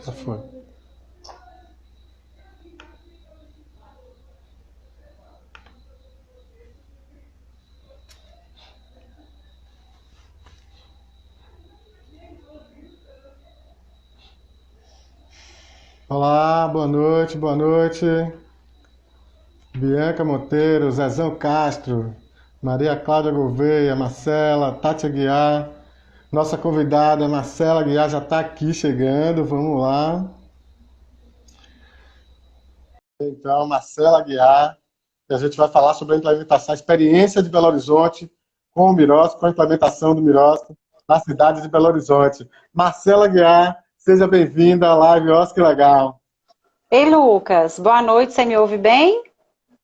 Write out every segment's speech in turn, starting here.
Já foi. Olá, boa noite, boa noite. Bianca Monteiro, Zezão Castro, Maria Cláudia Gouveia, Marcela, Tati Aguiar. Nossa convidada, Marcela Aguiar, já está aqui chegando, vamos lá. Então, Marcela Aguiar, e a gente vai falar sobre a implementação, a experiência de Belo Horizonte com o Mirosc, com a implementação do Mirosc na cidade de Belo Horizonte. Marcela Aguiar, seja bem-vinda à live, ó, que legal. Ei, Lucas, boa noite, você me ouve bem?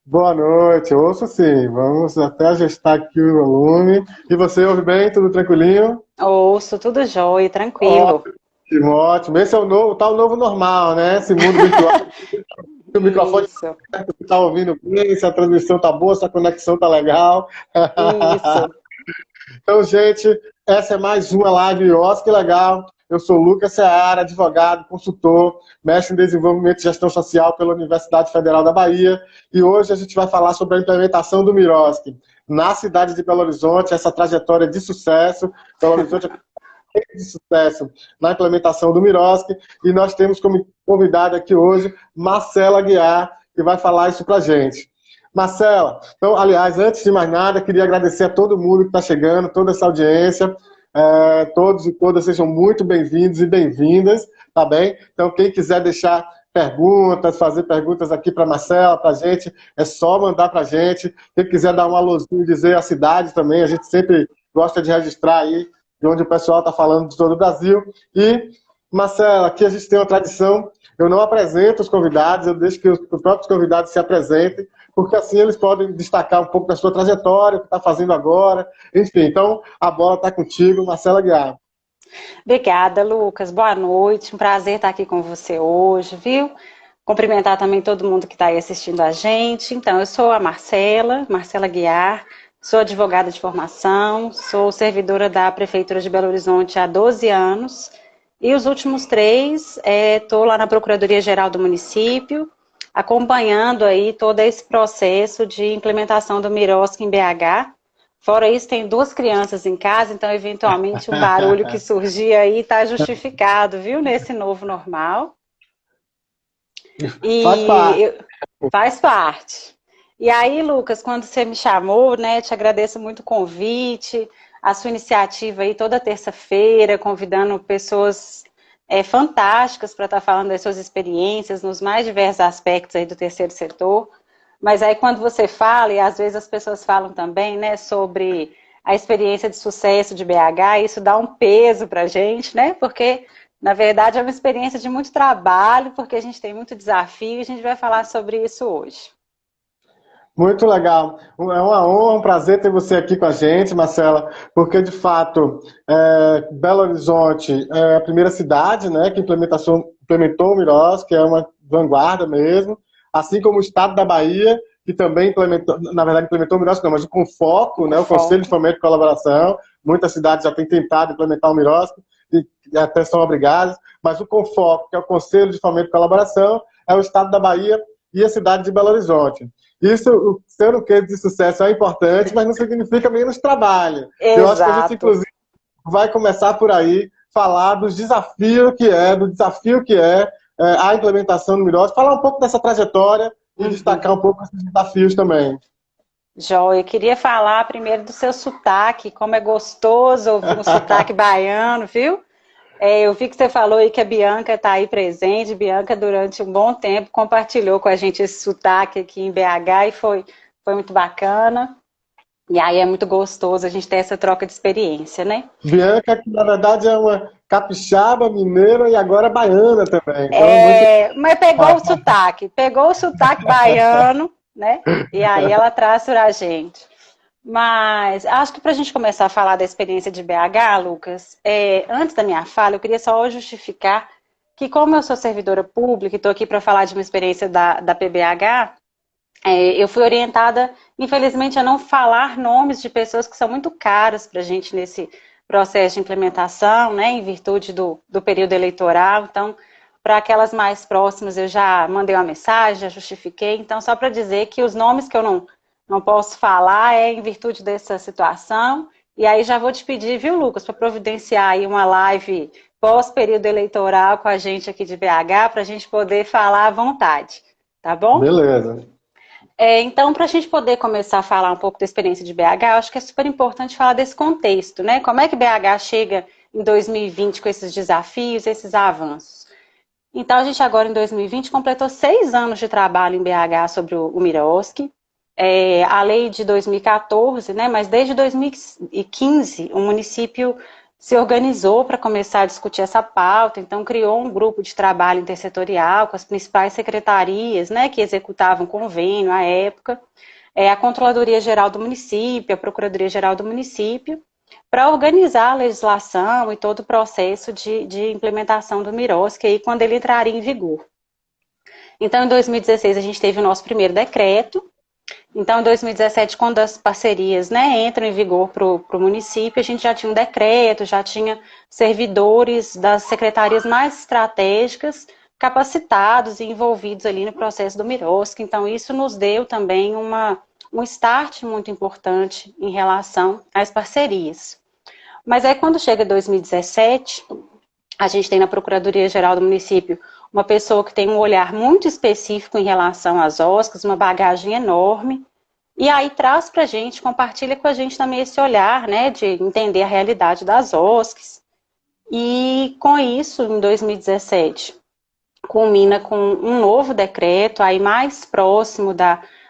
Boa noite, ouço sim. Vamos até ajustar aqui o volume. E você ouve bem? Tudo tranquilinho? Ouço, tudo jóia, tranquilo. Ótimo, ótimo. Esse é o novo, tá o novo normal, né? Esse mundo virtual, o microfone Isso, está ouvindo bem, se a transmissão tá boa, se a conexão tá legal. isso. Então, gente, essa é mais uma live, ó, que legal. Eu sou Lucas Seara, advogado, consultor, mestre em desenvolvimento e gestão social pela Universidade Federal da Bahia. E hoje a gente vai falar sobre a implementação do Mirosc na cidade de Belo Horizonte, essa trajetória de sucesso. Belo Horizonte é de sucesso na implementação do Mirosc. E nós temos como convidada aqui hoje Marcela Aguiar, que vai falar isso para a gente. Marcela, então, aliás, antes de mais nada, queria agradecer a todo mundo que está chegando, toda essa audiência. Todos e todas sejam muito bem-vindos e bem-vindas, tá bem? Então, quem quiser deixar perguntas, fazer perguntas aqui para a Marcela, para a gente, é só mandar para a gente. Quem quiser dar um alôzinho, dizer a cidade também, a gente sempre gosta de registrar aí de onde o pessoal está falando de todo o Brasil. E, Marcela, aqui a gente tem uma tradição, eu não apresento os convidados, eu deixo que os próprios convidados se apresentem, porque assim eles podem destacar um pouco da sua trajetória, o que está fazendo agora, enfim. Então, a bola está contigo, Marcela Guiar. Obrigada, Lucas. Boa noite. Um prazer estar aqui com você hoje, viu? Cumprimentar também todo mundo que está aí assistindo a gente. Então, eu sou a Marcela Guiar, sou advogada de formação, sou servidora da Prefeitura de Belo Horizonte há 12 anos e os últimos 3 estou lá na Procuradoria-Geral do município, acompanhando aí todo esse processo de implementação do Mirosc em BH. Fora isso, tem 2 crianças em casa, então, eventualmente, o barulho que surgir aí está justificado, viu, nesse novo normal. Faz parte. Faz parte. E aí, Lucas, quando você me chamou, né, te agradeço muito o convite, a sua iniciativa aí toda terça-feira, convidando pessoas fantásticas para estar falando das suas experiências nos mais diversos aspectos aí do terceiro setor. Mas aí quando você fala, e às vezes as pessoas falam também, né, sobre a experiência de sucesso de BH, isso dá um peso para a gente, né, porque na verdade é uma experiência de muito trabalho, porque a gente tem muito desafio e a gente vai falar sobre isso hoje. Muito legal. É uma honra, um prazer ter você aqui com a gente, Marcela, porque, de fato, Belo Horizonte é a primeira cidade, né, que implementou o Mirós, que é uma vanguarda mesmo, assim como o estado da Bahia, que também implementou, na verdade, implementou o Mirós, não, mas com foco, né, o Conselho de Fomento e Colaboração. Muitas cidades já têm tentado implementar o Mirós e até são obrigadas, mas o Confoco, que é o Conselho de Fomento e Colaboração, é o estado da Bahia e a cidade de Belo Horizonte. Isso, ser um case de sucesso é importante, mas não significa menos trabalho. Eu acho que a gente, Exato. inclusive, vai começar por aí, falar do desafio que é a implementação do Mirós, falar um pouco dessa trajetória e destacar um pouco esses desafios também. Joia, eu queria falar primeiro do seu sotaque, como é gostoso ouvir um sotaque baiano, viu? Eu vi que você falou aí que a Bianca está aí presente. Bianca, durante um bom tempo, compartilhou com a gente esse sotaque aqui em BH e foi muito bacana. E aí é muito gostoso a gente ter essa troca de experiência, né? Bianca, que na verdade é uma capixaba, mineira e agora baiana também. Então, muito. Mas pegou o sotaque baiano, né? E aí ela traz para a gente. Mas acho que para a gente começar a falar da experiência de BH, Lucas, antes da minha fala, eu queria só justificar que, como eu sou servidora pública e estou aqui para falar de uma experiência da PBH, eu fui orientada, infelizmente, a não falar nomes de pessoas que são muito caras para a gente nesse processo de implementação, né, em virtude do período eleitoral. Então, Para aquelas mais próximas, eu já mandei uma mensagem, já justifiquei. Então, só para dizer que os nomes que eu não posso falar é em virtude dessa situação. E aí já vou te pedir, viu, Lucas, para providenciar aí uma live pós-período eleitoral com a gente aqui de BH, para a gente poder falar à vontade, tá bom? Beleza. Então, para a gente poder começar a falar um pouco da experiência de BH, eu acho que é super importante falar desse contexto, né? Como é que BH chega em 2020 com esses desafios, esses avanços? Então, a gente agora em 2020 completou 6 anos de trabalho em BH sobre o Miroski. A lei de 2014, né? Mas desde 2015 o município se organizou para começar a discutir essa pauta, então criou um grupo de trabalho intersetorial com as principais secretarias, né, que executavam convênio à época, a Controladoria Geral do município, a Procuradoria Geral do município, para organizar a legislação e todo o processo de implementação do Miroski aí quando ele entraria em vigor. Então, em 2016, a gente teve o nosso primeiro decreto. Então, em 2017, quando as parcerias, né, entram em vigor para o município, a gente já tinha um decreto, já tinha servidores das secretarias mais estratégicas capacitados e envolvidos ali no processo do Miroski. Então, isso nos deu também um start muito importante em relação às parcerias. Mas aí, quando chega 2017, a gente tem na Procuradoria-Geral do município uma pessoa que tem um olhar muito específico em relação às OSCs, uma bagagem enorme, e aí traz para a gente, compartilha com a gente também esse olhar, né, de entender a realidade das OSCs. E com isso, em 2017, culmina com um novo decreto, aí mais próximo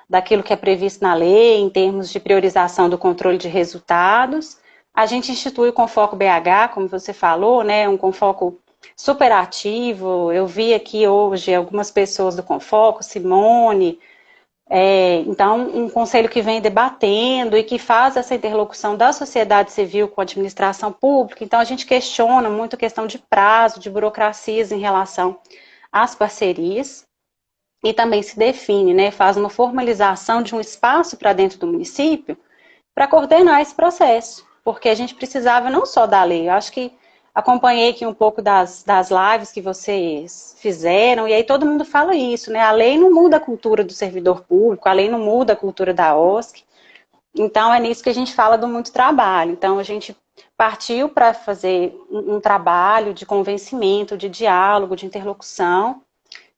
daquilo que é previsto na lei, em termos de priorização do controle de resultados. A gente institui o Confoco BH, como você falou, né, um Confoco super ativo. Eu vi aqui hoje algumas pessoas do Confoco, Simone, então um conselho que vem debatendo e que faz essa interlocução da sociedade civil com a administração pública. Então a gente questiona muito a questão de prazo, de burocracias em relação às parcerias e também se define, né, faz uma formalização de um espaço para dentro do município para coordenar esse processo, porque a gente precisava não só da lei, eu acho que acompanhei aqui um pouco das lives que vocês fizeram, e aí todo mundo fala isso, né? A lei não muda a cultura do servidor público, a lei não muda a cultura da OSC, então é nisso que a gente fala do muito trabalho. Então a gente partiu para fazer um trabalho de convencimento, de diálogo, de interlocução,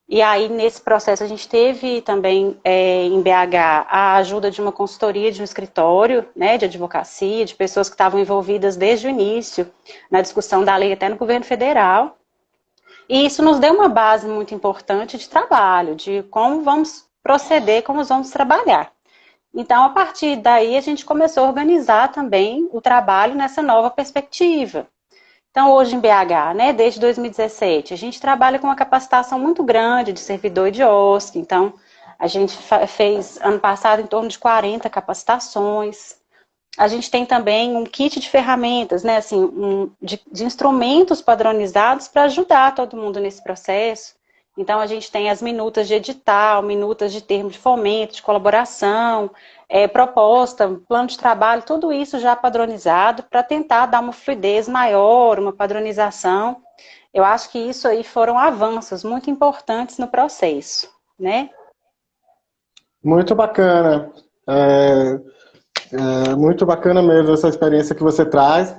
e aí nesse processo a gente teve também em BH a ajuda de uma consultoria de um escritório, né, de advocacia, de pessoas que estavam envolvidas desde o início na discussão da lei até no governo federal. E isso nos deu uma base muito importante de trabalho, de como vamos proceder, como vamos trabalhar. Então, a partir daí, a gente começou a organizar também o trabalho nessa nova perspectiva. Então, hoje em BH, né, desde 2017, a gente trabalha com uma capacitação muito grande de servidor e de OSC. Então, a gente fez, ano passado, em torno de 40 capacitações. A gente tem também um kit de ferramentas, né, assim, de instrumentos padronizados para ajudar todo mundo nesse processo. Então, a gente tem as minutas de edital, minutas de termo de fomento, de colaboração, proposta, plano de trabalho, tudo isso já padronizado para tentar dar uma fluidez maior, uma padronização. Eu acho que isso aí foram avanços muito importantes no processo, né? Muito bacana. Muito bacana mesmo essa experiência que você traz,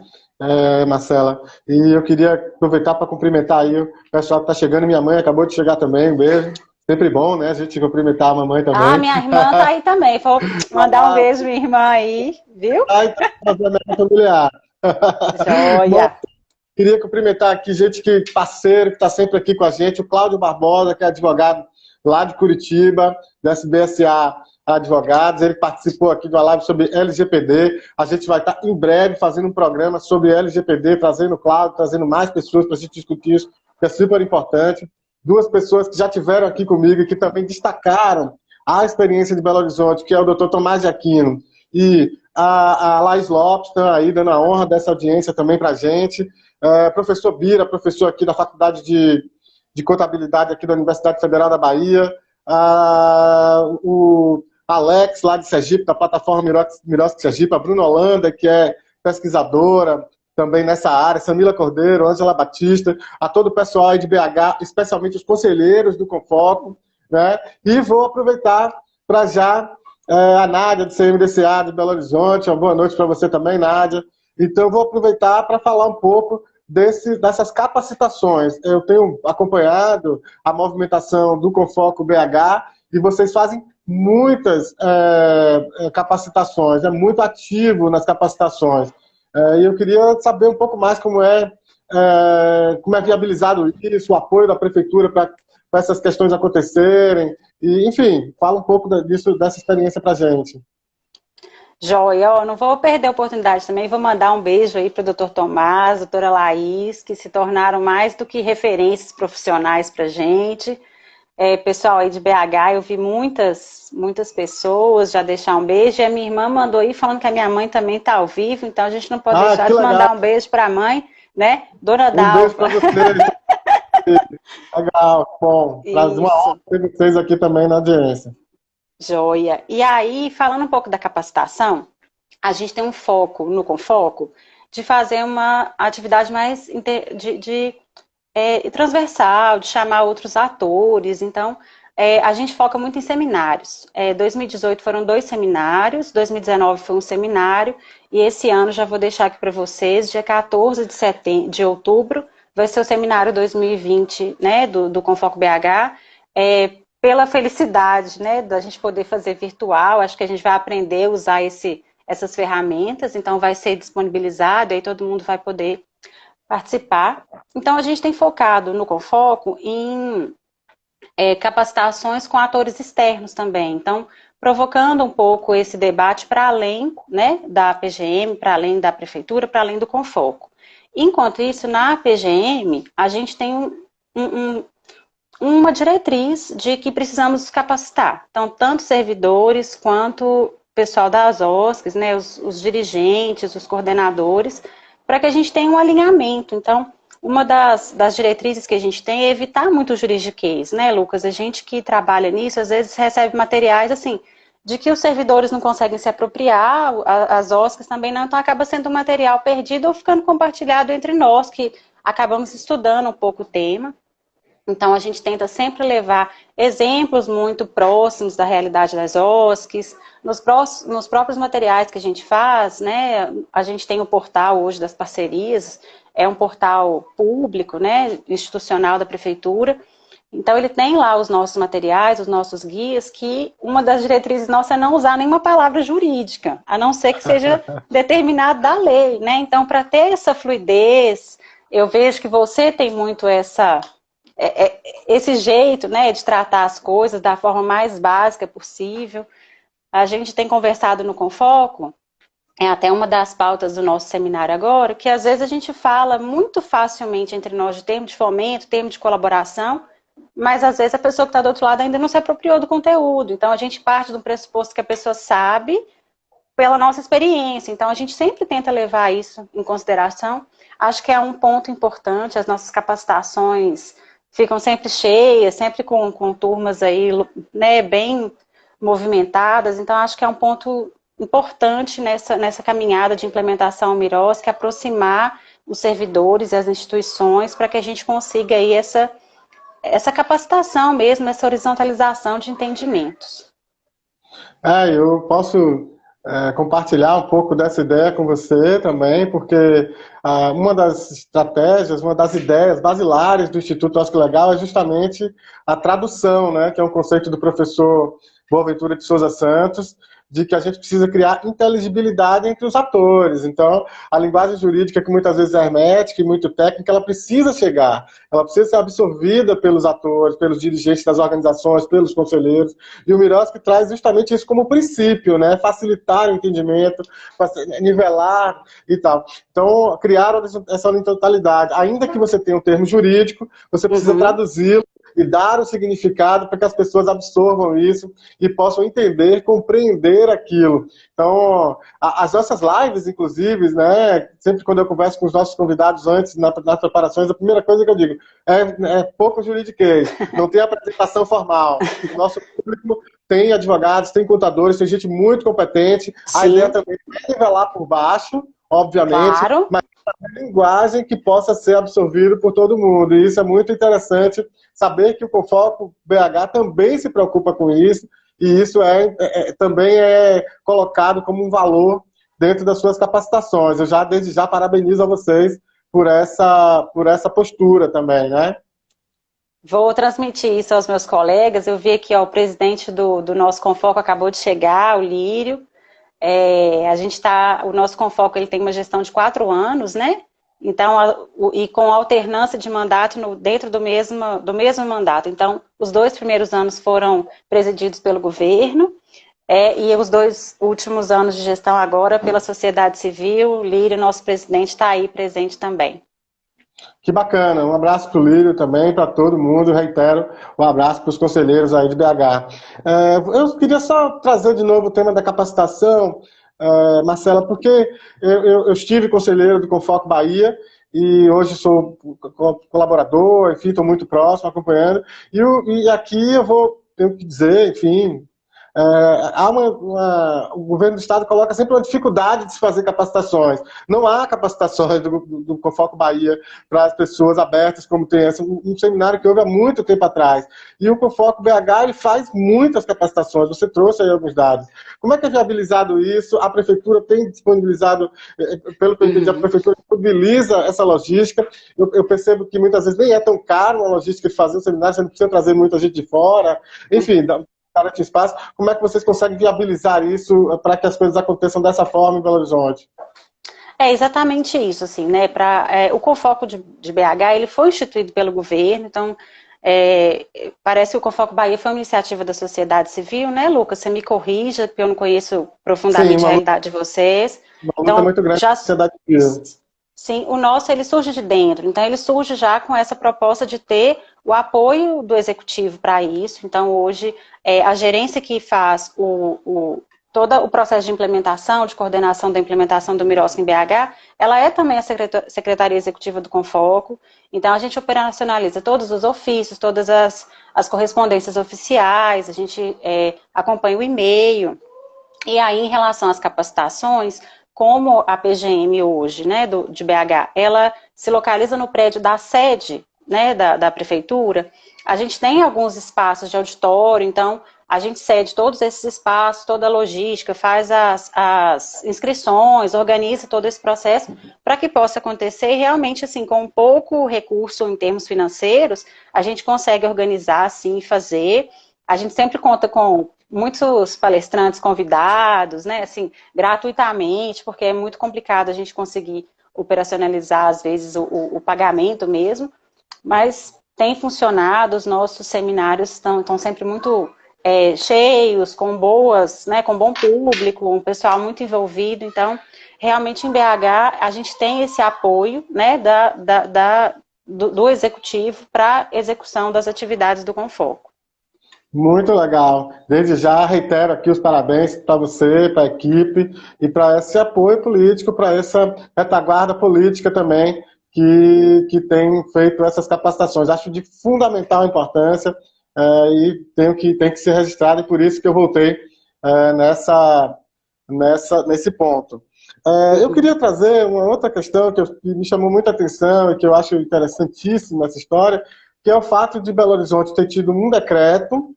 Marcela. E eu queria aproveitar para cumprimentar aí o pessoal que está chegando. Minha mãe acabou de chegar também, um beijo. Sempre bom, né? A gente cumprimentar a mamãe também. Ah, minha irmã tá aí também. Vou mandar um beijo minha irmã aí, viu? Ai, tá familiar. Joia. Bom, queria cumprimentar aqui gente que parceiro, que está sempre aqui com a gente, o Cláudio Barbosa, que é advogado lá de Curitiba, do SBSA Advogados. Ele participou aqui de uma live sobre LGPD. A gente vai estar em breve fazendo um programa sobre LGPD, trazendo o Cláudio, trazendo mais pessoas para a gente discutir isso, que é super importante. Duas pessoas que já tiveram aqui comigo e que também destacaram a experiência de Belo Horizonte, que é o Dr. Tomás de Aquino e a Laís Lopes, estão aí dando a honra dessa audiência também para a gente. Professor Bira, professor aqui da Faculdade de Contabilidade aqui da Universidade Federal da Bahia. O Alex, lá de Sergipe, da plataforma Miroski Sergipe. A Bruna Holanda, que é pesquisadora. também nessa área, Samila Cordeiro, Ângela Batista, a todo o pessoal aí de BH, especialmente os conselheiros do Confoco, né? E vou aproveitar para já a Nádia, do CMDCA de Belo Horizonte, uma boa noite para você também, Nádia. Então, vou aproveitar para falar um pouco dessas capacitações. Eu tenho acompanhado a movimentação do Confoco BH e vocês fazem muitas capacitações, é muito ativo nas capacitações. E eu queria saber um pouco mais como é viabilizado isso, o apoio da prefeitura para essas questões acontecerem. E, enfim, fala um pouco dessa experiência para a gente. Joia, eu não vou perder a oportunidade também, vou mandar um beijo aí para o doutor Tomás, doutora Laís, que se tornaram mais do que referências profissionais para a gente. Pessoal aí de BH, eu vi muitas pessoas já deixar um beijo, e a minha irmã mandou aí falando que a minha mãe também está ao vivo, então a gente não pode deixar de mandar um beijo para a mãe, né? Dona Dalva. Um beijo para vocês. Legal, bom. Traz uma honra ter vocês aqui também na audiência. Joia. E aí, falando um pouco da capacitação, a gente tem um foco no Confoco de fazer uma atividade mais transversal, de chamar outros atores. Então, a gente foca muito em seminários. 2018 foram 2 seminários, 2019 foi um seminário, e esse ano já vou deixar aqui para vocês, dia 14 de outubro, vai ser o seminário 2020, né, do Confoco BH, pela felicidade, né, da gente poder fazer virtual. Acho que a gente vai aprender a usar essas ferramentas, então vai ser disponibilizado, aí todo mundo vai poder participar. Então a gente tem focado no Confoco em capacitações com atores externos também, então provocando um pouco esse debate para além, né, da PGM, para além da prefeitura, para além do Confoco. Enquanto isso, na PGM, a gente tem uma diretriz de que precisamos capacitar. Então, tanto servidores quanto pessoal das OSCs, né, os dirigentes, os coordenadores, para que a gente tenha um alinhamento. Então, uma das diretrizes que a gente tem é evitar muito juridiquês, né, Lucas? A gente que trabalha nisso, às vezes recebe materiais, assim, de que os servidores não conseguem se apropriar, as OSCs também não, então acaba sendo um material perdido ou ficando compartilhado entre nós, que acabamos estudando um pouco o tema. Então, a gente tenta sempre levar exemplos muito próximos da realidade das OSCs. Nos próprios materiais que a gente faz, né, a gente tem o portal hoje das parcerias, é um portal público, né, institucional da prefeitura. Então, ele tem lá os nossos materiais, os nossos guias, que uma das diretrizes nossas é não usar nenhuma palavra jurídica, a não ser que seja determinado da lei, né? Então, para ter essa fluidez, eu vejo que você tem muito esse jeito, né, de tratar as coisas da forma mais básica possível. A gente tem conversado no Confoco, até uma das pautas do nosso seminário agora, que às vezes a gente fala muito facilmente entre nós de termo de fomento, termo de colaboração, mas às vezes a pessoa que está do outro lado ainda não se apropriou do conteúdo. Então a gente parte do pressuposto que a pessoa sabe pela nossa experiência. Então a gente sempre tenta levar isso em consideração. Acho que é um ponto importante. As nossas capacitações ficam sempre cheias, sempre com turmas aí, né, bem movimentadas. Então acho que é um ponto importante nessa caminhada de implementação Miros, que é aproximar os servidores e as instituições para que a gente consiga aí essa capacitação mesmo, essa horizontalização de entendimentos. Eu posso compartilhar um pouco dessa ideia com você também, porque uma das estratégias, uma das ideias basilares do Instituto OSC Legal é justamente a tradução, né, que é um conceito do professor Boaventura de Souza Santos, de que a gente precisa criar inteligibilidade entre os atores. Então, a linguagem jurídica, que muitas vezes é hermética e muito técnica, ela precisa chegar, ela precisa ser absorvida pelos atores, pelos dirigentes das organizações, pelos conselheiros, e o Miroski traz justamente isso como princípio, né? Facilitar o entendimento, nivelar e tal. Então, criar essa horizontalidade. Ainda que você tenha um termo jurídico, você precisa traduzi-lo e dar o significado para que as pessoas absorvam isso e possam entender, compreender aquilo. Então, as nossas lives, inclusive, né, sempre quando eu converso com os nossos convidados antes, nas preparações, a primeira coisa que eu digo é pouco juridiquês, não tem apresentação formal. O nosso público tem advogados, tem contadores, tem gente muito competente. Sim. A ideia também é nivelar por baixo, obviamente, claro. Mas linguagem que possa ser absorvido por todo mundo. E isso é muito interessante, saber que o Confoco BH também se preocupa com isso, e isso também é colocado como um valor dentro das suas capacitações. Eu já, desde já, parabenizo a vocês por essa postura também, né? Vou transmitir isso aos meus colegas. Eu vi aqui, ó, o presidente do nosso Confoco acabou de chegar, o Lírio. O nosso Confoco ele tem uma gestão de 4 anos, né? Então, e com alternância de mandato dentro do mesmo mandato. Então, os 2 primeiros anos foram presididos pelo governo, e os 2 últimos anos de gestão agora pela sociedade civil. O Lírio, nosso presidente, está aí presente também. Que bacana, um abraço para o Lírio também, para todo mundo, reitero, um abraço para os conselheiros aí de BH. Eu queria só trazer de novo o tema da capacitação, Marcela, porque eu estive conselheiro do Confoco Bahia, e hoje sou colaborador, enfim, estou muito próximo, acompanhando, e aqui tenho que dizer, enfim, o governo do estado coloca sempre uma dificuldade de se fazer capacitações. Não há capacitações do Confoco Bahia para as pessoas abertas, como tem um seminário que houve há muito tempo atrás. E o Confoco BH ele faz muitas capacitações, você trouxe aí alguns dados. Como é que é viabilizado isso? A prefeitura tem disponibilizado, pelo que eu entendi, a prefeitura disponibiliza essa logística. Eu percebo que muitas vezes nem é tão caro a logística de fazer um seminário, você não precisa trazer muita gente de fora. Enfim, espaço. Como é que vocês conseguem viabilizar isso para que as coisas aconteçam dessa forma em Belo Horizonte? É exatamente isso, assim, né? O Confoco de BH ele foi instituído pelo governo, então parece que o Confoco Bahia foi uma iniciativa da sociedade civil, né, Lucas? Você me corrija, porque eu não conheço profundamente a realidade de vocês. Uma luta muito grande da sociedade civil. Sim, o nosso ele surge de dentro, então ele surge já com essa proposta de ter o apoio do executivo para isso. Então hoje a gerência que faz todo o processo de implementação, de coordenação da implementação do Mirosk em BH, ela é também a Secretaria Executiva do Confoco. Então a gente operacionaliza todos os ofícios, todas as correspondências oficiais, a gente acompanha o e-mail. E aí, em relação às capacitações, como a PGM hoje, né, de BH, ela se localiza no prédio da sede, né, da prefeitura, a gente tem alguns espaços de auditório, então a gente cede todos esses espaços, toda a logística, faz as inscrições, organiza todo esse processo para que possa acontecer e realmente, assim, com pouco recurso em termos financeiros, a gente consegue organizar, assim, fazer. A gente sempre conta com muitos palestrantes convidados, né, assim, gratuitamente, porque é muito complicado a gente conseguir operacionalizar, às vezes, o pagamento mesmo, mas tem funcionado, os nossos seminários estão sempre muito cheios, com com bom público, um pessoal muito envolvido, então, realmente em BH a gente tem esse apoio, né, do executivo para execução das atividades do Confoco. Muito legal. Desde já, reitero aqui os parabéns para você, para a equipe e para esse apoio político, para essa retaguarda política também que tem feito essas capacitações. Acho de fundamental importância e tem que ser registrado, e por isso que eu voltei nesse ponto. Eu queria trazer uma outra questão que me chamou muita atenção e que eu acho interessantíssima essa história, que é o fato de Belo Horizonte ter tido um decreto,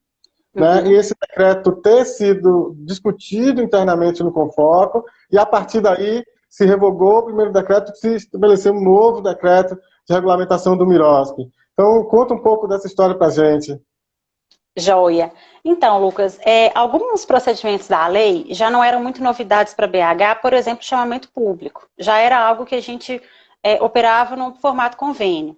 né, e esse decreto ter sido discutido internamente no Confoco, e a partir daí se revogou o primeiro decreto e se estabeleceu um novo decreto de regulamentação do Mirosk. Então, conta um pouco dessa história para a gente. Joia. Então, Lucas, alguns procedimentos da lei já não eram muito novidades para BH, por exemplo, chamamento público. Já era algo que a gente operava no formato convênio.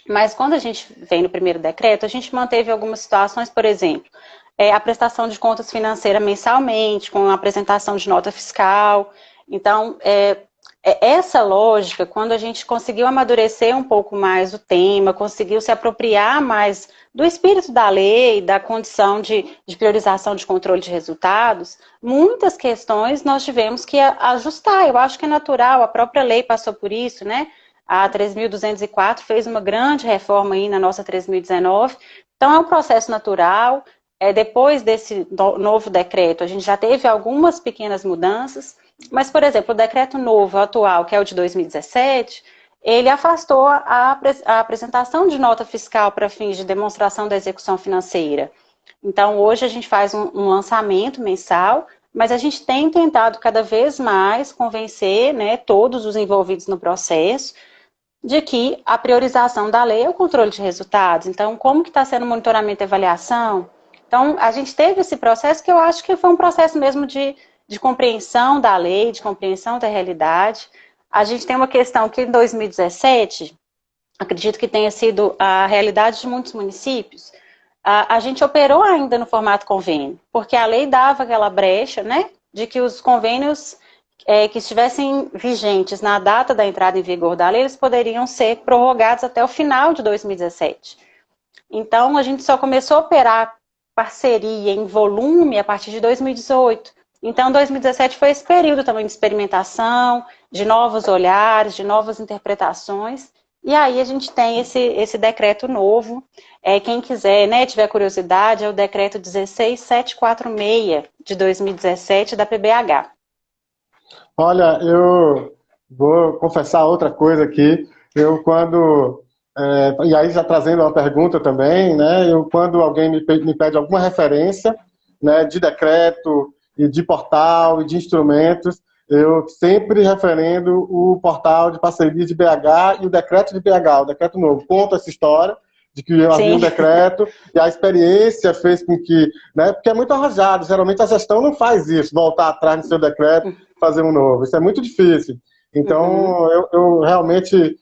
Mas quando a gente vem no primeiro decreto, a gente manteve algumas situações, por exemplo, a prestação de contas financeira mensalmente, com a apresentação de nota fiscal. Então, essa lógica, quando a gente conseguiu amadurecer um pouco mais o tema, conseguiu se apropriar mais do espírito da lei, da condição de priorização de controle de resultados, muitas questões nós tivemos que ajustar. Eu acho que é natural, a própria lei passou por isso, né? A 3.204 fez uma grande reforma aí na nossa 3.019. Então, é um processo natural. Depois desse novo decreto, a gente já teve algumas pequenas mudanças. Mas, por exemplo, o decreto novo atual, que é o de 2017, ele afastou a apresentação de nota fiscal para fins de demonstração da execução financeira. Então, hoje a gente faz um lançamento mensal, mas a gente tem tentado cada vez mais convencer, né, todos os envolvidos no processo de que a priorização da lei é o controle de resultados. Então, como que está sendo o monitoramento e avaliação? Então, a gente teve esse processo que eu acho que foi um processo mesmo de compreensão da lei, de compreensão da realidade. A gente tem uma questão que em 2017, acredito que tenha sido a realidade de muitos municípios, a gente operou ainda no formato convênio, porque a lei dava aquela brecha, né, de que os convênios que estivessem vigentes na data da entrada em vigor da lei, eles poderiam ser prorrogados até o final de 2017. Então, a gente só começou a operar parceria em volume a partir de 2018. Então, 2017 foi esse período também de experimentação, de novos olhares, de novas interpretações. E aí a gente tem esse decreto novo. Quem quiser, né, tiver curiosidade, é o decreto 16746 de 2017 da PBH. Olha, eu vou confessar outra coisa aqui. Eu quando e aí já trazendo uma pergunta também, né? Eu quando alguém me pede alguma referência, né, de decreto e de portal e de instrumentos, eu sempre referendo o portal de parceria de BH e o decreto de BH, o decreto novo. Conta essa história de que havia um decreto e a experiência fez com que, né? Porque é muito arrojado. Geralmente a gestão não faz isso, voltar atrás no seu decreto, fazer um novo. Isso é muito difícil. Então, eu realmente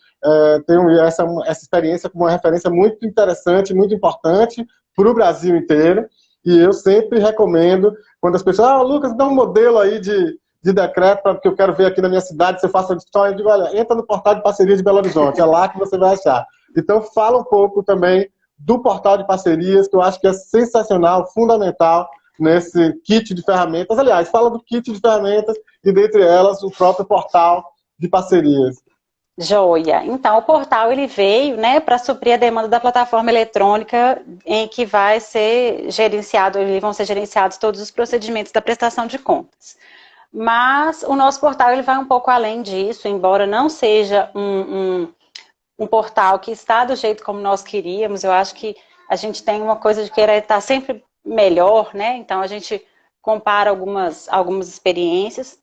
tenho essa experiência como uma referência muito interessante, muito importante para o Brasil inteiro. E eu sempre recomendo, quando as pessoas, Lucas, dá um modelo aí de decreto, porque eu quero ver aqui na minha cidade, você faça a história, eu digo, olha, entra no portal de parceria de Belo Horizonte, é lá que você vai achar. Então, fala um pouco também do portal de parcerias, que eu acho que é sensacional, fundamental, nesse kit de ferramentas. Aliás, fala do kit de ferramentas e, dentre elas, o próprio portal de parcerias. Joia. Então, o portal ele veio, né, para suprir a demanda da plataforma eletrônica em que vai ser gerenciado, vão ser gerenciados todos os procedimentos da prestação de contas. Mas o nosso portal ele vai um pouco além disso, embora não seja um portal que está do jeito como nós queríamos. Eu acho que a gente tem uma coisa de querer estar sempre melhor, né? Então a gente compara algumas experiências.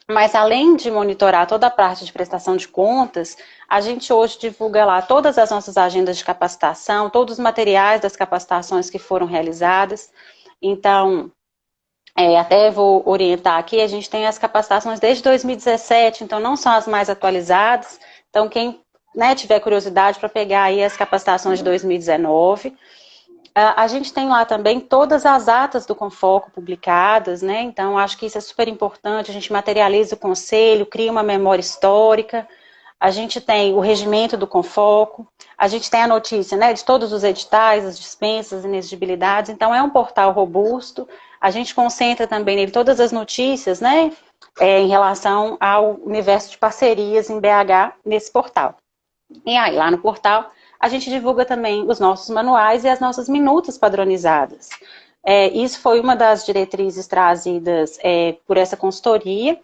Mas além de monitorar toda a parte de prestação de contas, a gente hoje divulga lá todas as nossas agendas de capacitação, todos os materiais das capacitações que foram realizadas. Então, até vou orientar aqui, a gente tem as capacitações desde 2017, então não são as mais atualizadas. Então, quem, né, tiver curiosidade para pegar aí as capacitações de 2019. A gente tem lá também todas as atas do Confoco publicadas, né? Então, acho que isso é super importante. A gente materializa o conselho, cria uma memória histórica. A gente tem o regimento do Confoco. A gente tem a notícia, né, de todos os editais, as dispensas, as inexigibilidades. Então, é um portal robusto. A gente concentra também nele todas as notícias, né, em relação ao universo de parcerias em BH nesse portal. E aí, lá no portal, a gente divulga também os nossos manuais e as nossas minutas padronizadas. Isso foi uma das diretrizes trazidas por essa consultoria,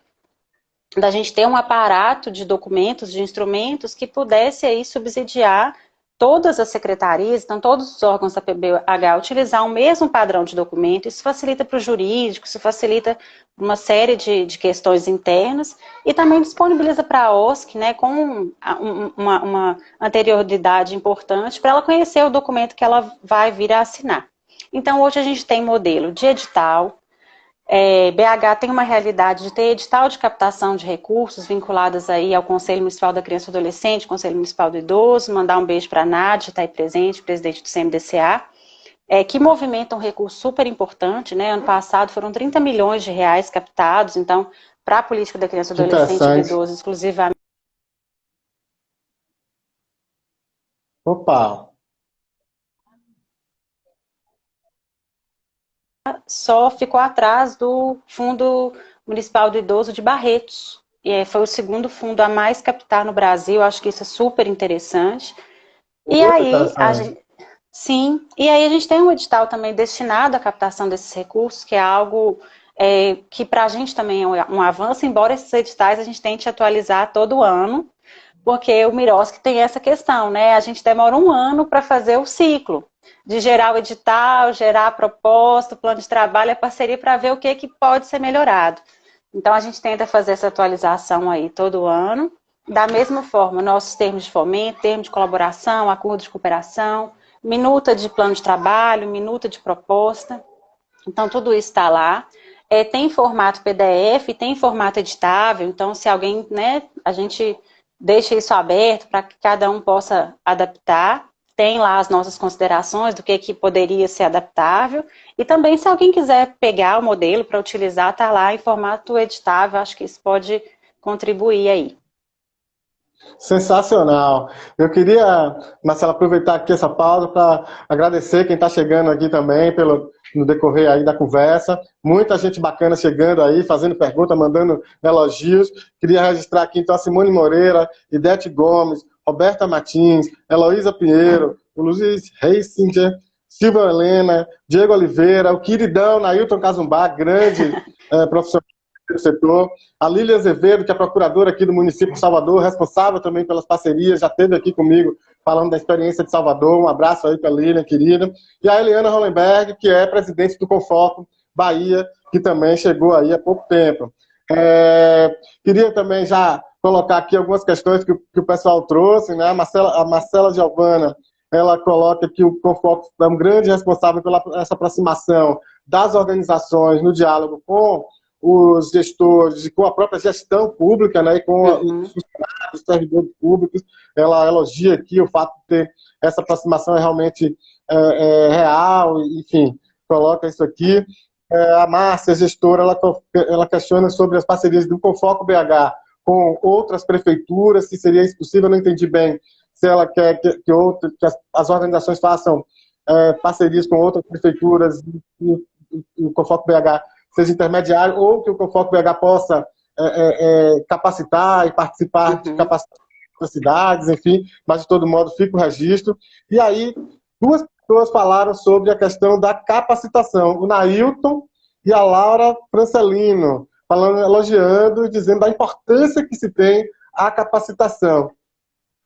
da gente ter um aparato de documentos, de instrumentos que pudesse aí subsidiar todas as secretarias, então todos os órgãos da PBH utilizar o mesmo padrão de documento. Isso facilita para o jurídico, isso facilita uma série de questões internas e também disponibiliza para a OSC, né, com uma anterioridade importante para ela conhecer o documento que ela vai vir a assinar. Então hoje a gente tem modelo de edital. BH tem uma realidade de ter edital de captação de recursos vinculadas aí ao Conselho Municipal da Criança e Adolescente, Conselho Municipal do Idoso, mandar um beijo para a Nádia, está aí presente, presidente do CMDCA, que movimenta um recurso super importante, né? Ano passado foram 30 milhões de reais captados, então, para a política da criança, adolescente e do idoso exclusivamente. Opa! Só ficou atrás do Fundo Municipal do Idoso de Barretos. Foi o segundo fundo a mais captar no Brasil, acho que isso é super interessante. E aí, sim, e aí a gente tem um edital também destinado à captação desses recursos, que é algo que para a gente também é um avanço, embora esses editais a gente tente atualizar todo ano, porque o Miroski tem essa questão, né? A gente demora um ano para fazer o ciclo, de gerar o edital, gerar a proposta, o plano de trabalho, a parceria, para ver o que pode ser melhorado. Então, a gente tenta fazer essa atualização aí todo ano. Da mesma forma, nossos termos de fomento, termos de colaboração, acordo de cooperação, minuta de plano de trabalho, minuta de proposta. Então, tudo isso está lá. Tem formato PDF, tem formato editável. Então, se alguém, né, a gente deixa isso aberto para que cada um possa adaptar. Tem lá as nossas considerações do que poderia ser adaptável. E também, se alguém quiser pegar o modelo para utilizar, está lá em formato editável. Acho que isso pode contribuir aí. Sensacional. Eu queria, Marcela, aproveitar aqui essa pausa para agradecer quem está chegando aqui também no decorrer aí da conversa. Muita gente bacana chegando aí, fazendo pergunta, mandando elogios. Queria registrar aqui então a Simone Moreira, Idete Gomes, Roberta Martins, Heloísa Pinheiro, o Luiz Reisinger, Silvia Helena, Diego Oliveira, o queridão Nailton Cazumbá, grande profissional do setor, a Lília Azevedo, que é procuradora aqui do município de Salvador, responsável também pelas parcerias, já esteve aqui comigo falando da experiência de Salvador, um abraço aí para a Lília, querida, e a Eliana Hollenberg, que é presidente do Confoco Bahia, que também chegou aí há pouco tempo. Queria também já colocar aqui algumas questões que o pessoal trouxe, né? A Marcela Giovana, ela coloca que o Confoco é um grande responsável pela essa aproximação das organizações no diálogo com os gestores e com a própria gestão pública, né, e com os funcionários, os servidores públicos. Ela elogia aqui o fato de ter essa aproximação realmente real, enfim, coloca isso aqui. A Márcia, gestora, ela questiona sobre as parcerias do Confoco BH com outras prefeituras, se seria isso possível, eu não entendi bem se ela quer que as organizações façam parcerias com outras prefeituras e o Confoco BH seja intermediário, ou que o Confoco BH possa capacitar e participar de capacitação das cidades, enfim, mas de todo modo fica o registro. E aí, duas pessoas falaram sobre a questão da capacitação, o Nailton e a Laura Francelino, falando, elogiando e dizendo da importância que se tem a capacitação.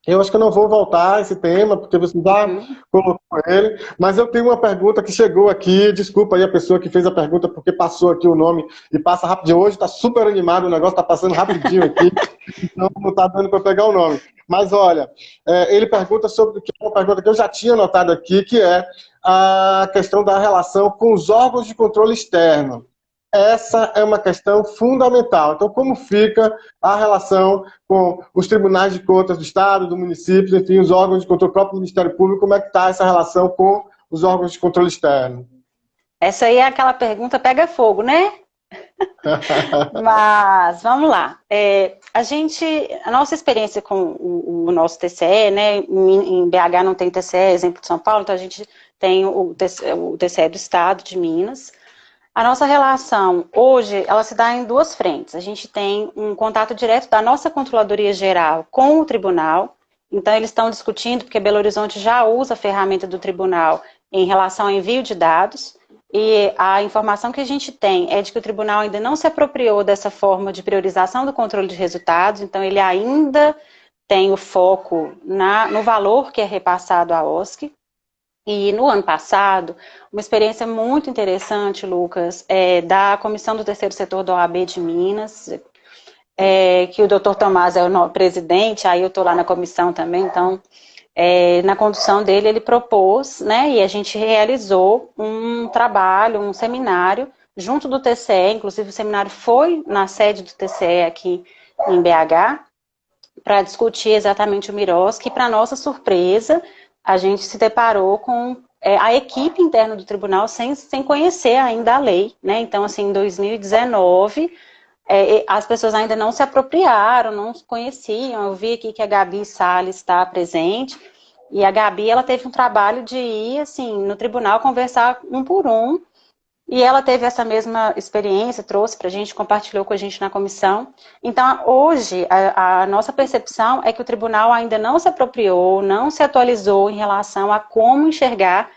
Eu acho que eu não vou voltar a esse tema, porque você já colocou ele, mas eu tenho uma pergunta que chegou aqui, desculpa aí a pessoa que fez a pergunta, porque passou aqui o nome e passa rapidinho. Hoje está super animado, o negócio está passando rapidinho aqui, então não está dando para pegar o nome. Mas olha, ele pergunta sobre uma pergunta que eu já tinha anotado aqui, que é a questão da relação com os órgãos de controle externo. Essa é uma questão fundamental. Então, como fica a relação com os tribunais de contas do Estado, do município, enfim, os órgãos de controle, o próprio Ministério Público, como é que está essa relação com os órgãos de controle externo? Essa aí é aquela pergunta pega fogo, né? Mas, vamos lá. A nossa experiência com o nosso TCE, né? Em BH não tem TCE, exemplo de São Paulo, então a gente tem o TCE do Estado de Minas. A nossa relação hoje, ela se dá em duas frentes. A gente tem um contato direto da nossa Controladoria Geral com o tribunal. Então, eles estão discutindo, porque Belo Horizonte já usa a ferramenta do tribunal em relação ao envio de dados. E a informação que a gente tem é de que o tribunal ainda não se apropriou dessa forma de priorização do controle de resultados. Então, ele ainda tem o foco no valor que é repassado à OSC. E no ano passado, uma experiência muito interessante, Lucas, da Comissão do Terceiro Setor da OAB de Minas, que o doutor Tomás é o presidente, aí eu estou lá na comissão também, então, na condução dele, ele propôs, né, e a gente realizou um trabalho, um seminário, junto do TCE, inclusive o seminário foi na sede do TCE aqui em BH, para discutir exatamente o Miroski, e para nossa surpresa, a gente se deparou com a equipe interna do tribunal sem conhecer ainda a lei, né? Então, assim, em 2019, as pessoas ainda não se apropriaram, não conheciam. Eu vi aqui que a Gabi Salles está presente, e a Gabi, ela teve um trabalho de ir, assim, no tribunal conversar um por um, e ela teve essa mesma experiência, trouxe para a gente, compartilhou com a gente na comissão. Então, hoje, a nossa percepção é que o tribunal ainda não se apropriou, não se atualizou em relação a como enxergar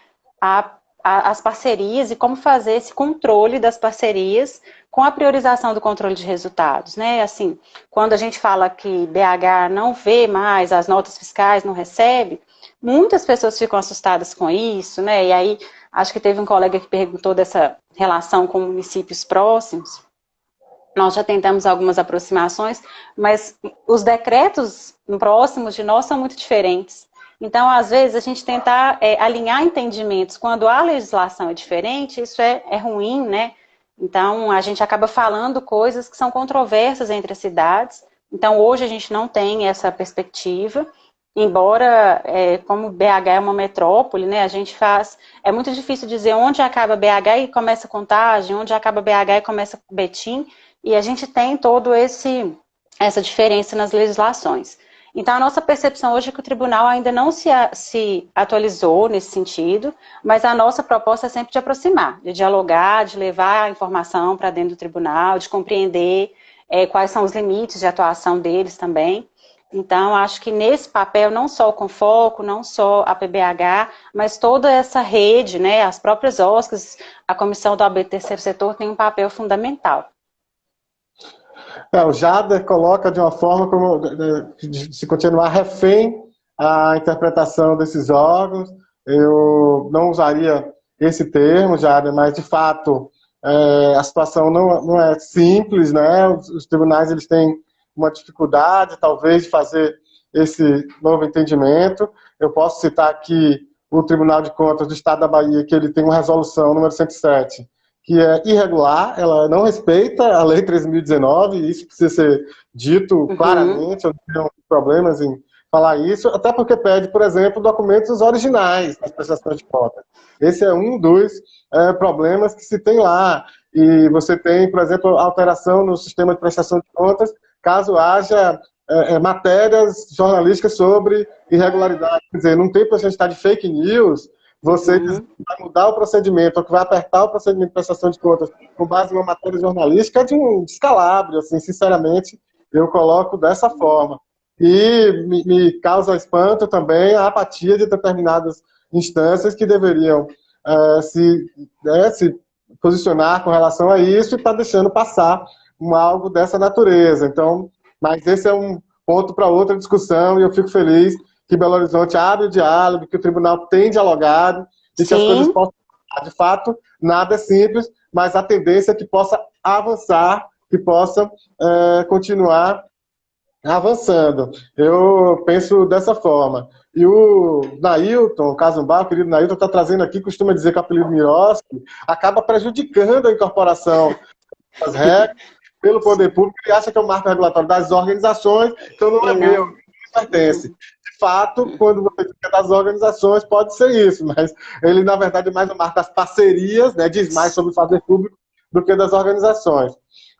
as parcerias e como fazer esse controle das parcerias com a priorização do controle de resultados, né? Assim, quando a gente fala que BH não vê mais as notas fiscais, não recebe, muitas pessoas ficam assustadas com isso, né? E aí, acho que teve um colega que perguntou dessa relação com municípios próximos. Nós já tentamos algumas aproximações, mas os decretos próximos de nós são muito diferentes. Então, às vezes, a gente tentar alinhar entendimentos quando a legislação é diferente, isso é ruim, né? Então, a gente acaba falando coisas que são controversas entre as cidades. Então, hoje a gente não tem essa perspectiva, embora, como BH é uma metrópole, né, a gente faz... É muito difícil dizer onde acaba BH e começa Contagem, onde acaba BH e começa Betim, e a gente tem todo essa diferença nas legislações. Então, a nossa percepção hoje é que o tribunal ainda não se atualizou nesse sentido, mas a nossa proposta é sempre de aproximar, de dialogar, de levar a informação para dentro do tribunal, de compreender quais são os limites de atuação deles também. Então, acho que nesse papel, não só o Confoco, não só a PBH, mas toda essa rede, né, as próprias OSCs, a Comissão do OAB do Terceiro Setor tem um papel fundamental. O Jader coloca de uma forma como de se continuar refém a interpretação desses órgãos. Eu não usaria esse termo, Jader, mas de fato a situação não é simples, né? Os tribunais eles têm uma dificuldade, talvez, de fazer esse novo entendimento. Eu posso citar aqui o Tribunal de Contas do Estado da Bahia, que ele tem uma resolução número 107, que é irregular, ela não respeita a Lei 3.019, e isso precisa ser dito claramente, eu não tenho problemas em falar isso, até porque pede, por exemplo, documentos originais das prestações de contas. Esse é um dos problemas que se tem lá. E você tem, por exemplo, alteração no sistema de prestação de contas, caso haja matérias jornalísticas sobre irregularidade. Quer dizer, num tempo que a gente está de fake news, você vai mudar o procedimento, ou que vai apertar o procedimento de prestação de contas com base em uma matéria jornalística, é de um descalabro, assim, sinceramente, eu coloco dessa forma. E me causa espanto também a apatia de determinadas instâncias que deveriam se posicionar com relação a isso e está deixando passar algo dessa natureza. Então, mas esse é um ponto para outra discussão, e eu fico feliz que Belo Horizonte abre o diálogo, que o tribunal tem dialogado, e que as coisas possam... De fato, nada é simples, mas a tendência é que possa avançar, que possa continuar avançando. Eu penso dessa forma. E o Nailton Casumbá, o querido Nailton, está trazendo aqui, costuma dizer que o apelido Miroski acaba prejudicando a incorporação das regras pelo poder público. Ele acha que é o marco regulatório das organizações, então não é meu, não pertence. De fato, quando você diz que é das organizações, pode ser isso, mas ele, na verdade, é mais o marco das parcerias, né, diz mais sobre o fazer público do que das organizações.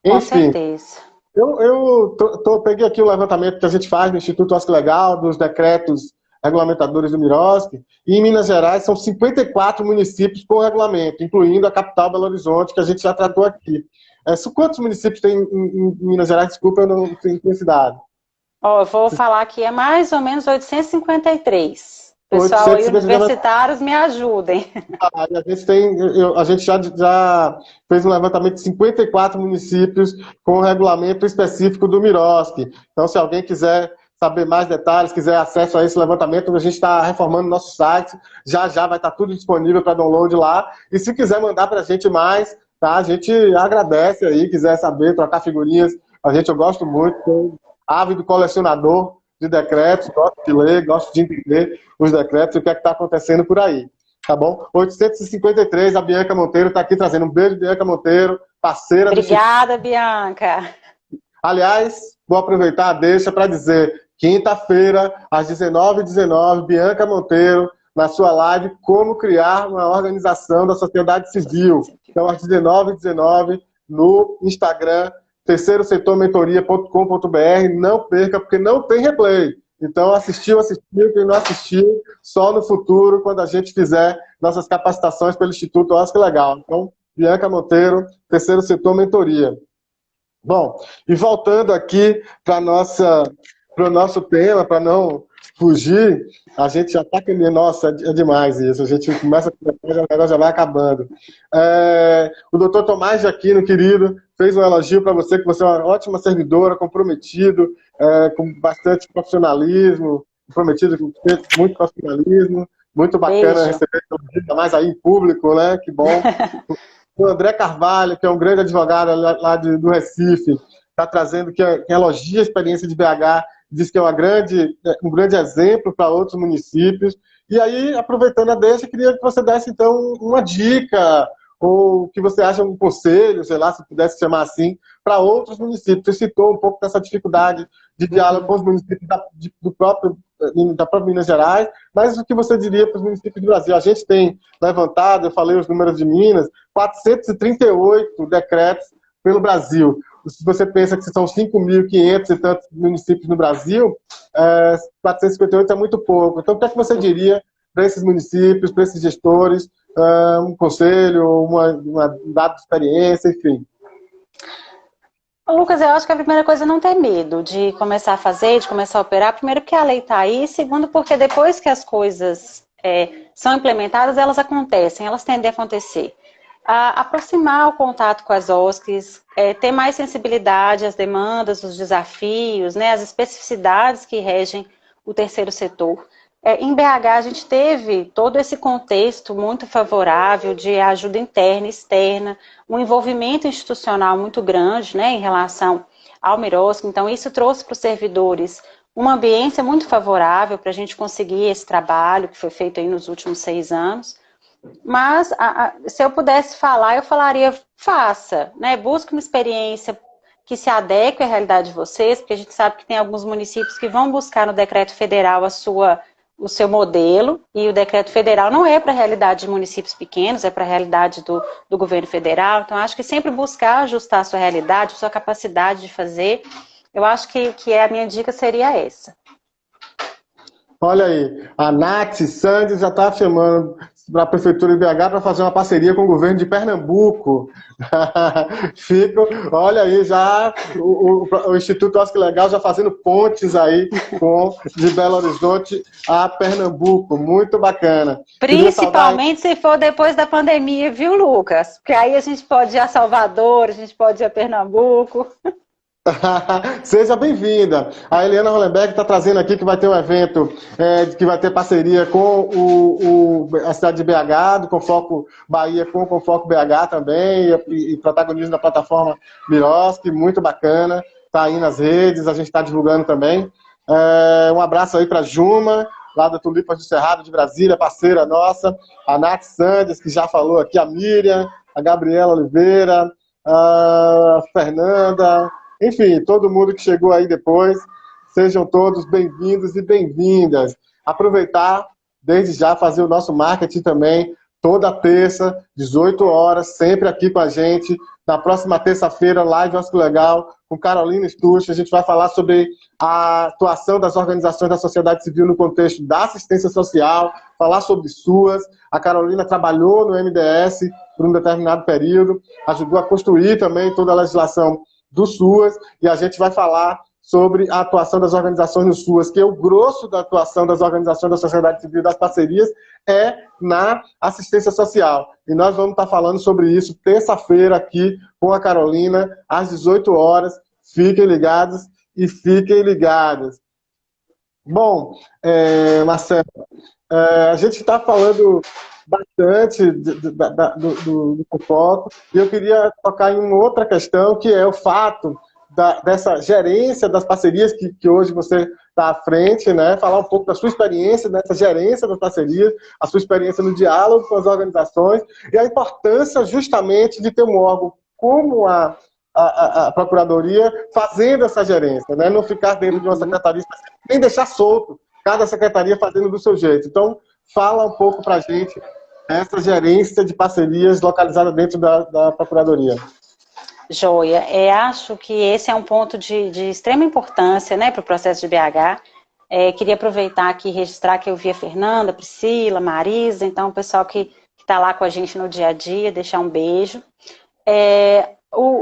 Com certeza. Eu peguei aqui o levantamento que a gente faz no Instituto OSC Legal, dos decretos regulamentadores do Miroski, e em Minas Gerais são 54 municípios com regulamento, incluindo a capital Belo Horizonte, que a gente já tratou aqui. Quantos municípios tem em Minas Gerais? Desculpa, eu não tenho cidade. Eu vou falar aqui, é mais ou menos 853. Pessoal, aí, universitários, me ajudem. A gente já fez um levantamento de 54 municípios com regulamento específico do Miroski. Então, se alguém quiser saber mais detalhes, quiser acesso a esse levantamento, a gente está reformando nosso site, já vai estar tudo disponível para download lá. E se quiser mandar para a gente mais, tá? A gente agradece aí, quiser saber, trocar figurinhas. Eu gosto muito, sou ávido colecionador de decretos, gosto de ler, gosto de entender os decretos e o que é que está acontecendo por aí, tá bom? 853, a Bianca Monteiro está aqui trazendo um beijo, Bianca Monteiro, parceira. Obrigada, Bianca. Aliás, vou aproveitar a deixa para dizer, quinta-feira, às 19h19, Bianca Monteiro, na sua live, como criar uma organização da sociedade civil. Então, às 19h19, no Instagram, terceirosetormentoria.com.br, não perca, porque não tem replay. Então, assistiu, quem não assistiu, só no futuro, quando a gente fizer nossas capacitações pelo Instituto OSC Legal. Então, Bianca Monteiro, Terceiro Setor Mentoria. Bom, e voltando aqui para o nosso tema, para não fugir, a gente já está querendo, nossa, é demais isso, a gente começa a conversar, o negócio já vai acabando. O doutor Tomás de Aquino, querido, fez um elogio para você, que você é uma ótima servidora, comprometido, com bastante profissionalismo, comprometido com muito profissionalismo, muito bacana Beijo. receber elogio, ainda mais aí em público, né? Que bom. O André Carvalho, que é um grande advogado lá do Recife, está trazendo que elogia a experiência de BH, diz que é um grande exemplo para outros municípios. E aí, aproveitando a deixa, queria que você desse, então, uma dica, ou que você acha um conselho, sei lá, se pudesse chamar assim, para outros municípios. Você citou um pouco dessa dificuldade de diálogo com os municípios da própria Minas Gerais, mas o que você diria para os municípios do Brasil? A gente tem levantado, eu falei os números de Minas, 438 decretos pelo Brasil. Se você pensa que são 5.500 e tantos municípios no Brasil, 458 é muito pouco. Então, o que é que você diria para esses municípios, para esses gestores, um conselho, um dado de experiência, enfim? Lucas, eu acho que a primeira coisa é não ter medo de começar a fazer, de começar a operar. Primeiro, porque a lei está aí. Segundo, porque depois que as coisas são implementadas, elas acontecem, elas tendem a acontecer. Aproximar o contato com as OSCs, ter mais sensibilidade às demandas, os desafios, né, as especificidades que regem o terceiro setor. Em BH, a gente teve todo esse contexto muito favorável de ajuda interna e externa, um envolvimento institucional muito grande, né, em relação ao Mirosco. Então, isso trouxe para os servidores uma ambiência muito favorável para a gente conseguir esse trabalho que foi feito aí nos últimos 6 anos. Mas, se eu pudesse falar, eu falaria, faça, né, busque uma experiência que se adeque à realidade de vocês, porque a gente sabe que tem alguns municípios que vão buscar no decreto federal o seu modelo, e o decreto federal não é para a realidade de municípios pequenos, é para a realidade do governo federal. Então, acho que sempre buscar ajustar a sua realidade, a sua capacidade de fazer, eu acho que a minha dica seria essa. Olha aí, a Nath Sandes já está chamando para a Prefeitura de BH para fazer uma parceria com o governo de Pernambuco. Olha aí, já o Instituto Oscar Legal já fazendo pontes aí de Belo Horizonte a Pernambuco. Muito bacana. Principalmente se for depois da pandemia, viu, Lucas? Porque aí a gente pode ir a Salvador, a gente pode ir a Pernambuco. Seja bem-vinda. A Eliana Hollenberg está trazendo aqui que vai ter um evento que vai ter parceria com a cidade de BH, do Confoco Bahia com o Confoco BH também, e protagonismo da plataforma Mirosque, muito bacana. Está aí nas redes, a gente está divulgando também. Um abraço aí para a Juma, lá da Tulipas do Cerrado de Brasília, parceira nossa, a Nath Sandes, que já falou aqui, a Miriam, a Gabriela Oliveira, a Fernanda. Enfim, todo mundo que chegou aí depois, sejam todos bem-vindos e bem-vindas. Aproveitar, desde já, fazer o nosso marketing também, toda terça, 18 horas, sempre aqui com a gente. Na próxima terça-feira, live Oscar Legal, com Carolina Stuch. A gente vai falar sobre a atuação das organizações da sociedade civil no contexto da assistência social, falar sobre SUAS. A Carolina trabalhou no MDS por um determinado período, ajudou a construir também toda a legislação do SUAS, e a gente vai falar sobre a atuação das organizações no SUAS, que é o grosso da atuação das organizações da sociedade civil, das parcerias, é na assistência social. E nós vamos estar falando sobre isso terça-feira aqui com a Carolina, às 18 horas. Fiquem ligados e fiquem ligadas. Bom, Marcelo, a gente está falando bastante do foco, e eu queria tocar em uma outra questão, que é o fato dessa gerência das parcerias que hoje você está à frente, né? Falar um pouco da sua experiência nessa gerência das parcerias, a sua experiência no diálogo com as organizações, e a importância justamente de ter um órgão como a Procuradoria fazendo essa gerência, né? Não ficar dentro de uma secretaria, nem deixar solto, cada secretaria fazendo do seu jeito. Então, fala um pouco para a gente essa gerência de parcerias localizada dentro da Procuradoria. Joia, acho que esse é um ponto de extrema importância, né, para o processo de BH. Queria aproveitar aqui e registrar que eu vi a Fernanda, a Priscila, a Marisa, então o pessoal que está lá com a gente no dia a dia, deixar um beijo.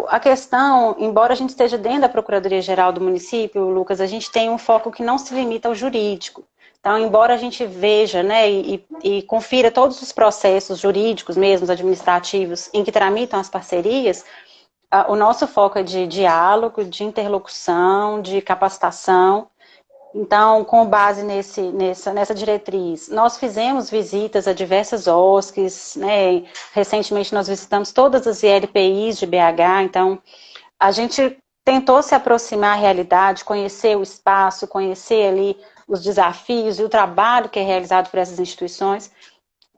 A questão, embora a gente esteja dentro da Procuradoria-Geral do município, Lucas, a gente tem um foco que não se limita ao jurídico. Então, embora a gente veja, né, e confira todos os processos jurídicos mesmo, administrativos, em que tramitam as parcerias, o nosso foco é de diálogo, de interlocução, de capacitação. Então, com base nessa diretriz, nós fizemos visitas a diversas OSCs, né? Recentemente nós visitamos todas as ILPIs de BH, então a gente tentou se aproximar da realidade, conhecer o espaço, conhecer ali os desafios e o trabalho que é realizado por essas instituições,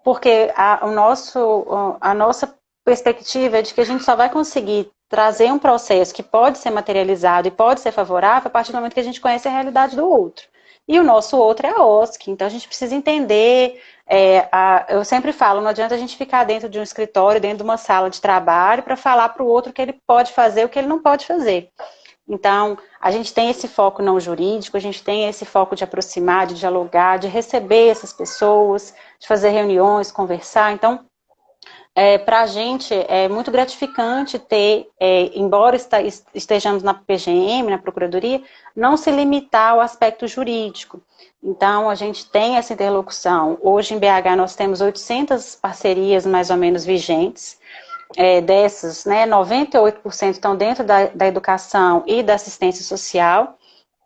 porque a nossa perspectiva é de que a gente só vai conseguir trazer um processo que pode ser materializado e pode ser favorável a partir do momento que a gente conhece a realidade do outro. E o nosso outro é a OSC, então a gente precisa entender, eu sempre falo, não adianta a gente ficar dentro de um escritório, dentro de uma sala de trabalho, para falar para o outro o que ele pode fazer, o que ele não pode fazer. Então, a gente tem esse foco não jurídico, a gente tem esse foco de aproximar, de dialogar, de receber essas pessoas, de fazer reuniões, conversar. Então, para a gente é muito gratificante ter, embora estejamos na PGM, na Procuradoria, não se limitar ao aspecto jurídico. Então, a gente tem essa interlocução. Hoje, em BH, nós temos 800 parcerias, mais ou menos, vigentes. Dessas, né, 98% estão dentro da educação e da assistência social.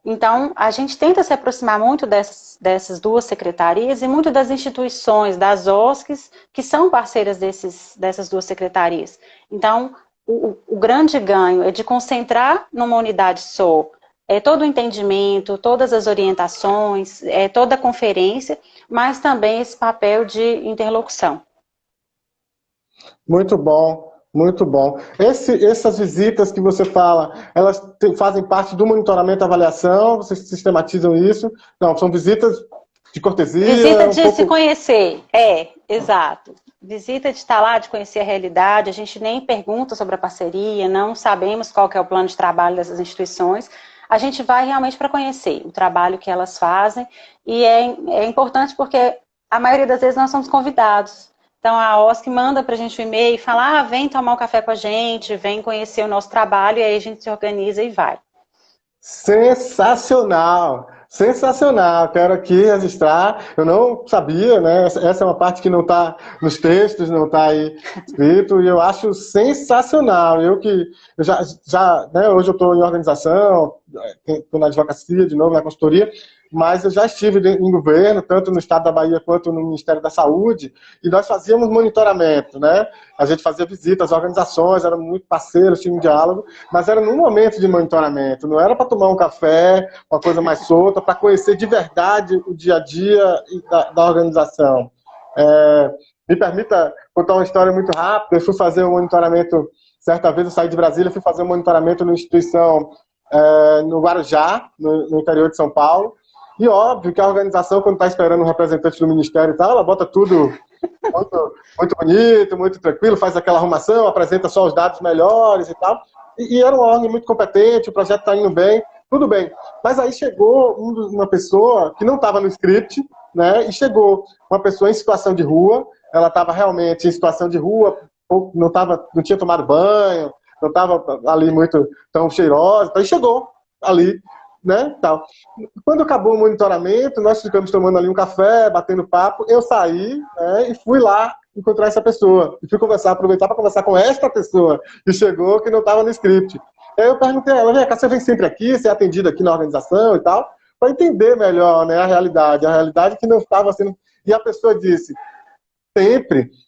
Então, a gente tenta se aproximar muito dessas duas secretarias e muito das instituições, das OSCs, que são parceiras dessas duas secretarias. Então, o grande ganho é de concentrar numa unidade só todo o entendimento, todas as orientações, toda a conferência, mas também esse papel de interlocução. Muito bom, muito bom. Essas visitas que você fala, elas fazem parte do monitoramento e avaliação? Vocês sistematizam isso? Não, são visitas de cortesia? Visita de se conhecer, exato. Visita de estar lá, de conhecer a realidade. A gente nem pergunta sobre a parceria, não sabemos qual que é o plano de trabalho dessas instituições. A gente vai realmente para conhecer o trabalho que elas fazem. E é importante porque a maioria das vezes nós somos convidados. Então, a OSC manda para a gente um e-mail e fala, vem tomar um café com a gente, vem conhecer o nosso trabalho, e aí a gente se organiza e vai. Sensacional! Sensacional! Quero aqui registrar. Eu não sabia, né? Essa é uma parte que não está nos textos, não está aí escrito, e eu acho sensacional. Eu já né, hoje eu estou em organização, estou na advocacia de novo, na consultoria, mas eu já estive em governo, tanto no estado da Bahia quanto no Ministério da Saúde, e nós fazíamos monitoramento, né? A gente fazia visitas às organizações, éramos muito parceiros, tinha um diálogo, mas era num momento de monitoramento, não era para tomar um café, uma coisa mais solta, para conhecer de verdade o dia a dia da organização. Me permita contar uma história muito rápida. Eu fui fazer um monitoramento, certa vez eu saí de Brasília, fui fazer um monitoramento numa instituição no Guarujá, no interior de São Paulo. E óbvio que a organização, quando está esperando um representante do Ministério e tal, ela bota tudo muito bonito, muito tranquilo, faz aquela arrumação, apresenta só os dados melhores e tal. E era um órgão muito competente, o projeto está indo bem, tudo bem. Mas aí chegou uma pessoa que não estava no script, né? E chegou uma pessoa em situação de rua, ela estava realmente em situação de rua, não tinha tomado banho, não estava ali muito tão cheirosa, então chegou ali, né, tal. Quando acabou o monitoramento, nós ficamos tomando ali um café, batendo papo, eu saí, né, e fui lá encontrar essa pessoa, e fui aproveitar para conversar com esta pessoa que chegou, que não estava no script. Aí eu perguntei a ela, vem cá, você vem sempre aqui, você é atendida aqui na organização e tal, para entender melhor, né, a realidade que não estava sendo... E a pessoa disse,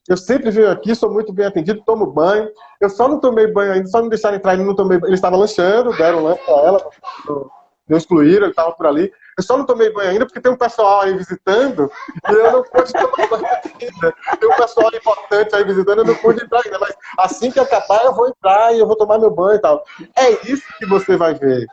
eu sempre venho aqui, sou muito bem atendido, tomo banho, eu só não tomei banho ainda, só me deixaram entrar e não tomei banho. Ele estava lanchando, deram lanche para ela, não excluíram, ele estava por ali. Eu só não tomei banho ainda porque tem um pessoal aí visitando e eu não pude tomar banho ainda. Tem um pessoal importante aí visitando, eu não pude entrar ainda, mas assim que acabar eu vou entrar e eu vou tomar meu banho e tal. É isso que você vai ver.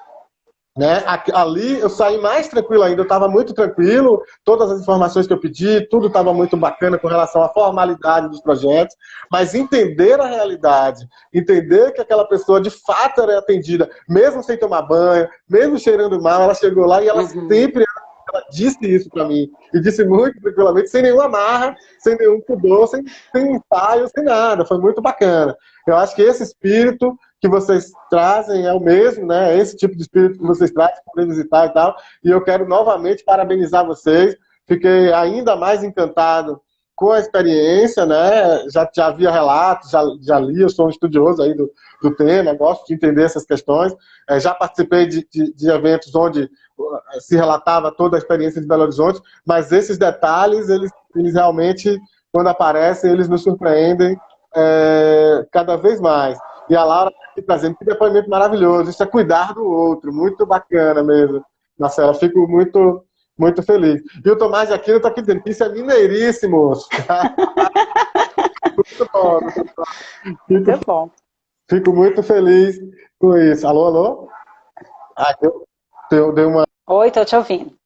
Né? Ali eu saí mais tranquilo ainda, eu estava muito tranquilo, todas as informações que eu pedi, tudo estava muito bacana com relação à formalidade dos projetos, mas entender a realidade, entender que aquela pessoa de fato era atendida, mesmo sem tomar banho, mesmo cheirando mal, ela chegou lá e ela sempre ela disse isso para mim, e disse muito tranquilamente, sem nenhuma amarra, sem nenhum pudor, sem ensaio, sem nada, foi muito bacana. Eu acho que esse espírito que vocês trazem é o mesmo, né? Esse tipo de espírito que vocês trazem para visitar e tal. E eu quero novamente parabenizar vocês, fiquei ainda mais encantado com a experiência, né? Já havia relatos, já li, eu sou um estudioso aí do tema, gosto de entender essas questões. Já participei de eventos onde se relatava toda a experiência de Belo Horizonte, mas esses detalhes, eles realmente, quando aparecem, eles nos surpreendem cada vez mais. E a Laura está aqui trazendo que depoimento maravilhoso. Isso é cuidar do outro, muito bacana mesmo, Marcela. Fico muito feliz. E o Tomás de Aquino está aqui dizendo que isso é mineiríssimo. Muito bom. Muito bom. Fico muito feliz com isso. Alô, alô? Deu uma, Oi, tô te ouvindo.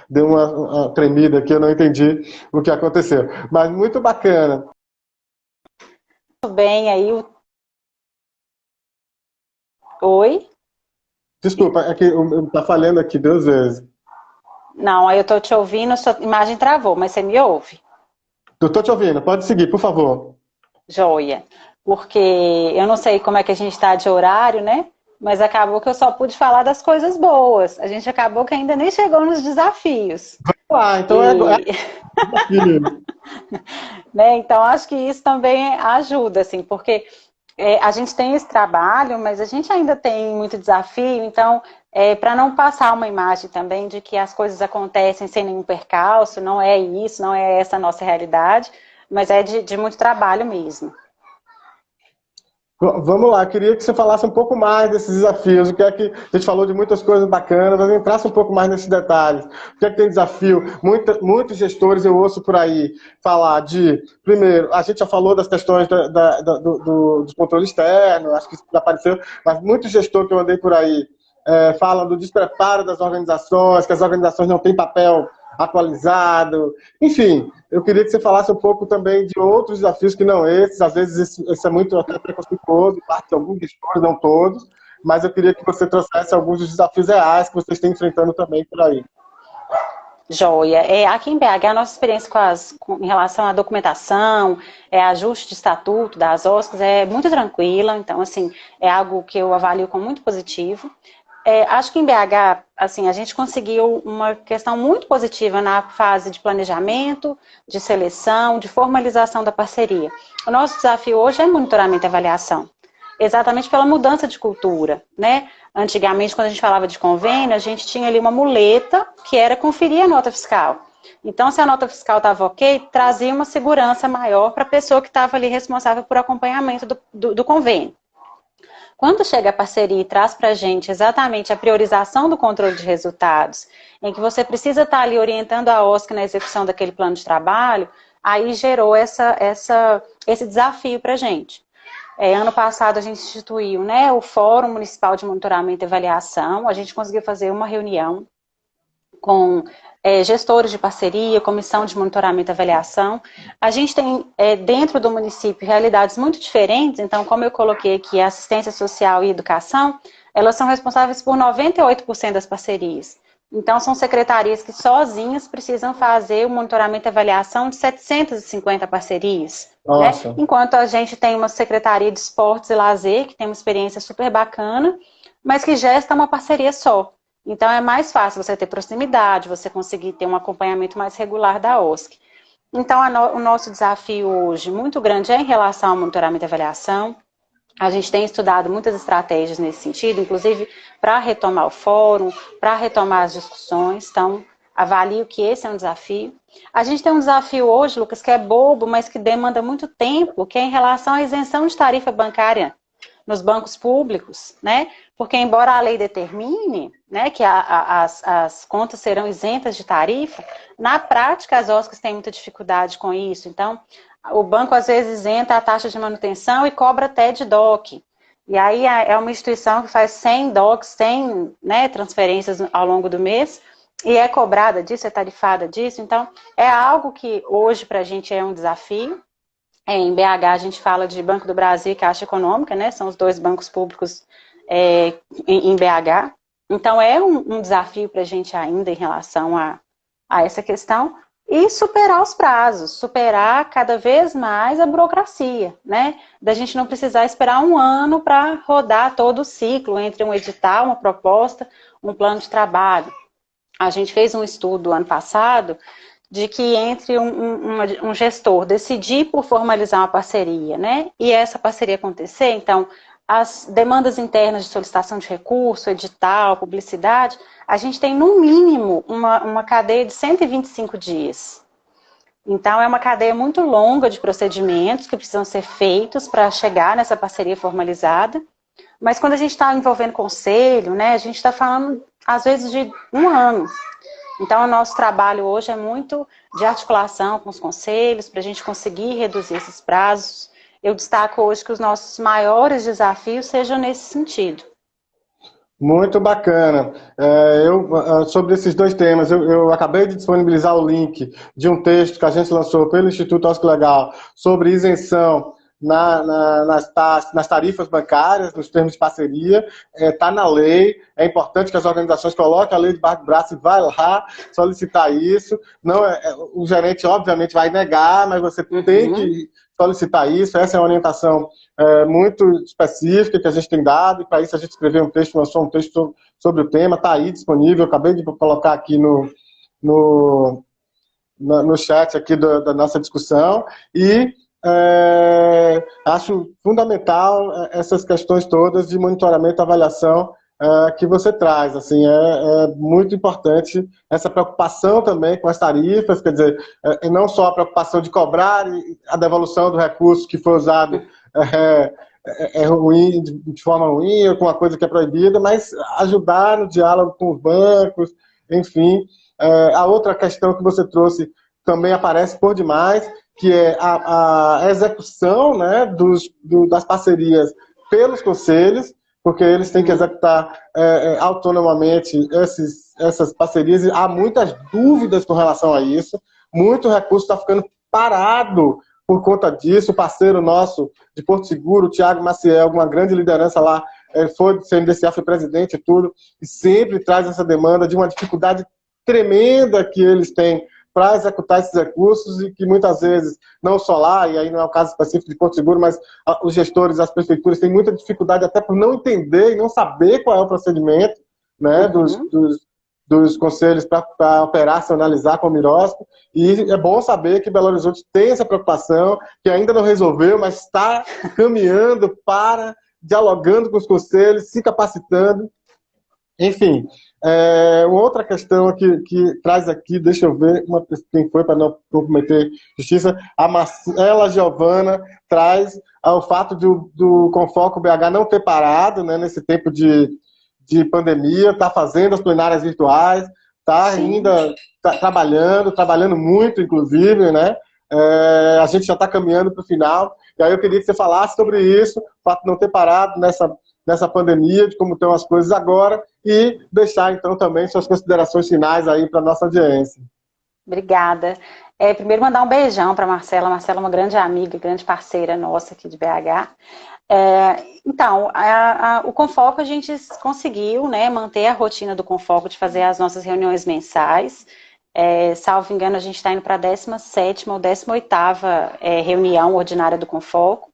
deu uma tremida aqui, eu não entendi o que aconteceu. Mas muito bacana. Tudo bem, aí Oi? Desculpa, é que tá falhando aqui 2 vezes. Não, aí eu tô te ouvindo, sua imagem travou, mas você me ouve? Eu tô te ouvindo, pode seguir, por favor. Joia. Porque eu não sei como é que a gente está de horário, né? Mas acabou que eu só pude falar das coisas boas. A gente acabou que ainda nem chegou nos desafios. Então Né? Então, acho que isso também ajuda, assim, porque a gente tem esse trabalho, mas a gente ainda tem muito desafio, então, para não passar uma imagem também de que as coisas acontecem sem nenhum percalço, não é isso, não é essa a nossa realidade, mas é de muito trabalho mesmo. Vamos lá, queria que você falasse um pouco mais desses desafios. O que é que a gente falou de muitas coisas bacanas, mas entrasse um pouco mais nesses detalhes. O que é que tem desafio? Muitos gestores eu ouço por aí falar de. Primeiro, a gente já falou das questões do controle externo, acho que isso já apareceu, mas muitos gestores que eu andei por aí falam do despreparo das organizações, que as organizações não têm papel atualizado. Enfim, eu queria que você falasse um pouco também de outros desafios que não esses. Às vezes isso é muito até preconceituoso, parte de alguns gestores, não todos, mas eu queria que você trouxesse alguns dos desafios reais que vocês estão enfrentando também por aí. Joia. Aqui em BH, a nossa experiência em relação à documentação, ajuste de estatuto das OSCs é muito tranquila, então, assim, é algo que eu avalio como muito positivo. Acho que em BH, assim, a gente conseguiu uma questão muito positiva na fase de planejamento, de seleção, de formalização da parceria. O nosso desafio hoje é monitoramento e avaliação, exatamente pela mudança de cultura, né? Antigamente, quando a gente falava de convênio, a gente tinha ali uma muleta que era conferir a nota fiscal. Então, se a nota fiscal estava ok, trazia uma segurança maior para a pessoa que estava ali responsável por acompanhamento do convênio. Quando chega a parceria e traz para a gente exatamente a priorização do controle de resultados, em que você precisa estar ali orientando a OSC na execução daquele plano de trabalho, aí gerou esse desafio para a gente. Ano passado a gente instituiu, né, o Fórum Municipal de Monitoramento e Avaliação, a gente conseguiu fazer uma reunião com gestores de parceria, comissão de monitoramento e avaliação. A gente tem dentro do município realidades muito diferentes, então como eu coloquei aqui, a assistência social e educação, elas são responsáveis por 98% das parcerias. Então são secretarias que sozinhas precisam fazer o monitoramento e avaliação de 750 parcerias. Né? Enquanto a gente tem uma secretaria de esportes e lazer, que tem uma experiência super bacana, mas que gesta uma parceria só. Então é mais fácil você ter proximidade, você conseguir ter um acompanhamento mais regular da OSC. Então o nosso desafio hoje muito grande é em relação ao monitoramento e avaliação. A gente tem estudado muitas estratégias nesse sentido, inclusive para retomar o fórum, para retomar as discussões. Então, avalio que esse é um desafio. A gente tem um desafio hoje, Lucas, que é bobo, mas que demanda muito tempo, que é em relação à isenção de tarifa bancária nos bancos públicos, né? Porque embora a lei determine, né, que as contas serão isentas de tarifa, na prática as OSCs têm muita dificuldade com isso. Então, o banco às vezes isenta a taxa de manutenção e cobra até de DOC. E aí é uma instituição que faz 100 DOCs, 100, né, transferências ao longo do mês, e é cobrada disso, é tarifada disso. Então, é algo que hoje para a gente é um desafio. Em BH a gente fala de Banco do Brasil e Caixa Econômica, né? São os dois bancos públicos em BH. Então é um desafio para a gente ainda em relação a essa questão. E superar os prazos, superar cada vez mais a burocracia, né? Da gente não precisar esperar um ano para rodar todo o ciclo entre um edital, uma proposta, um plano de trabalho. a gente fez um estudo ano passado de que entre um gestor decidir por formalizar uma parceria, né, e essa parceria acontecer, então, as demandas internas de solicitação de recurso, edital, publicidade, a gente tem, no mínimo, uma cadeia de 125 dias. Então, é uma cadeia muito longa de procedimentos que precisam ser feitos para chegar nessa parceria formalizada. Mas quando a gente está envolvendo conselho, né, a gente está falando, às vezes, de um ano. Então, o nosso trabalho hoje é muito de articulação com os conselhos, para a gente conseguir reduzir esses prazos. Eu destaco hoje que os nossos maiores desafios sejam nesse sentido. Muito bacana. Sobre esses dois temas, eu acabei de disponibilizar o link de um texto que a gente lançou pelo Instituto Osco Legal sobre isenção nas tarifas bancárias, nos termos de parceria. Está na lei. É importante que as organizações coloquem a lei debaixo do braço e vai lá solicitar isso. Não, o gerente, obviamente, vai negar, mas você tem que solicitar isso. Essa é uma orientação muito específica que a gente tem dado, e para isso a gente escreveu um texto, lançou um texto sobre o tema, está aí disponível, acabei de colocar aqui no chat aqui da nossa discussão, e acho fundamental essas questões todas de monitoramento e avaliação que você traz. Assim, é muito importante essa preocupação também com as tarifas, quer dizer, não só a preocupação de cobrar a devolução do recurso que foi usado ruim, de forma ruim, ou com uma coisa que é proibida, mas ajudar no diálogo com os bancos, enfim. A outra questão que você trouxe também aparece por demais, que é a execução, né, das parcerias pelos conselhos, porque eles têm que executar autonomamente essas parcerias, e há muitas dúvidas com relação a isso, muito recurso está ficando parado por conta disso. O parceiro nosso de Porto Seguro, o Thiago Maciel, uma grande liderança lá, foi do CNDCA, foi presidente e tudo, e sempre traz essa demanda de uma dificuldade tremenda que eles têm para executar esses recursos, e que muitas vezes, não só lá, e aí não é o caso específico de Porto Seguro, mas os gestores, as prefeituras têm muita dificuldade até por não entender e não saber qual é o procedimento, né, dos conselhos para operacionalizar com o Mirosco, e é bom saber que Belo Horizonte tem essa preocupação, que ainda não resolveu, mas está caminhando para, dialogando com os conselhos, se capacitando. Enfim, uma outra questão que traz aqui, deixa eu ver quem foi, para não comprometer justiça, a Marcela Giovana traz o fato do Confoco BH não ter parado, né, nesse tempo de pandemia, está fazendo as plenárias virtuais, está ainda trabalhando muito, inclusive, né? A gente já está caminhando para o final, e aí eu queria que você falasse sobre isso, o fato de não ter parado nessa pandemia, de como estão as coisas agora, e deixar, então, também suas considerações finais aí para a nossa audiência. Obrigada. Primeiro, mandar um beijão para a Marcela. A Marcela é uma grande amiga, grande parceira nossa aqui de BH. Então, o Confoco, a gente conseguiu, né, manter a rotina do Confoco de fazer as nossas reuniões mensais. Salvo engano, a gente está indo para a 17ª ou 18ª reunião ordinária do Confoco.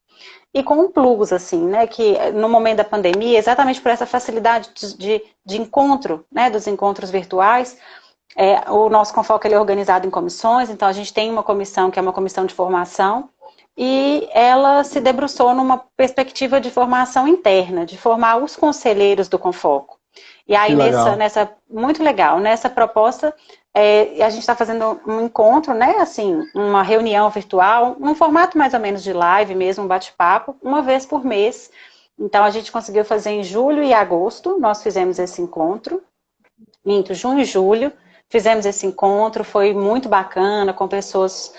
E com um plus, assim, né, que no momento da pandemia, exatamente por essa facilidade de encontro, né, dos encontros virtuais, o nosso Confoco ele é organizado em comissões, então a gente tem uma comissão que é uma comissão de formação, e ela se debruçou numa perspectiva de formação interna, de formar os conselheiros do Confoco. E aí, muito legal, nessa proposta, a gente está fazendo um encontro, né, assim, uma reunião virtual, num formato mais ou menos de live mesmo, um bate-papo, uma vez por mês. Então, a gente conseguiu fazer em julho e agosto, nós fizemos esse encontro, junho e julho, fizemos esse encontro, foi muito bacana, com pessoas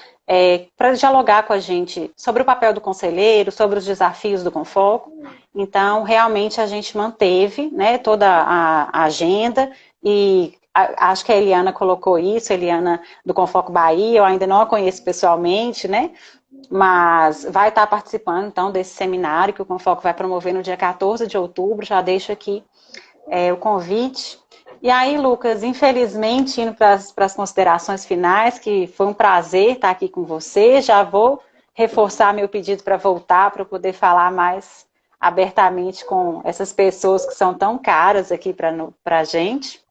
para dialogar com a gente sobre o papel do conselheiro, sobre os desafios do Confoco. Então, realmente, a gente manteve, né, toda a agenda, e acho que a Eliana colocou isso, a Eliana do Confoco Bahia, eu ainda não a conheço pessoalmente, né, mas vai estar participando, então, desse seminário que o Confoco vai promover no dia 14 de outubro, já deixo aqui o convite. E aí, Lucas, infelizmente, indo para as considerações finais, que foi um prazer estar aqui com você, já vou reforçar meu pedido para voltar, para poder falar mais abertamente com essas pessoas que são tão caras aqui para a gente.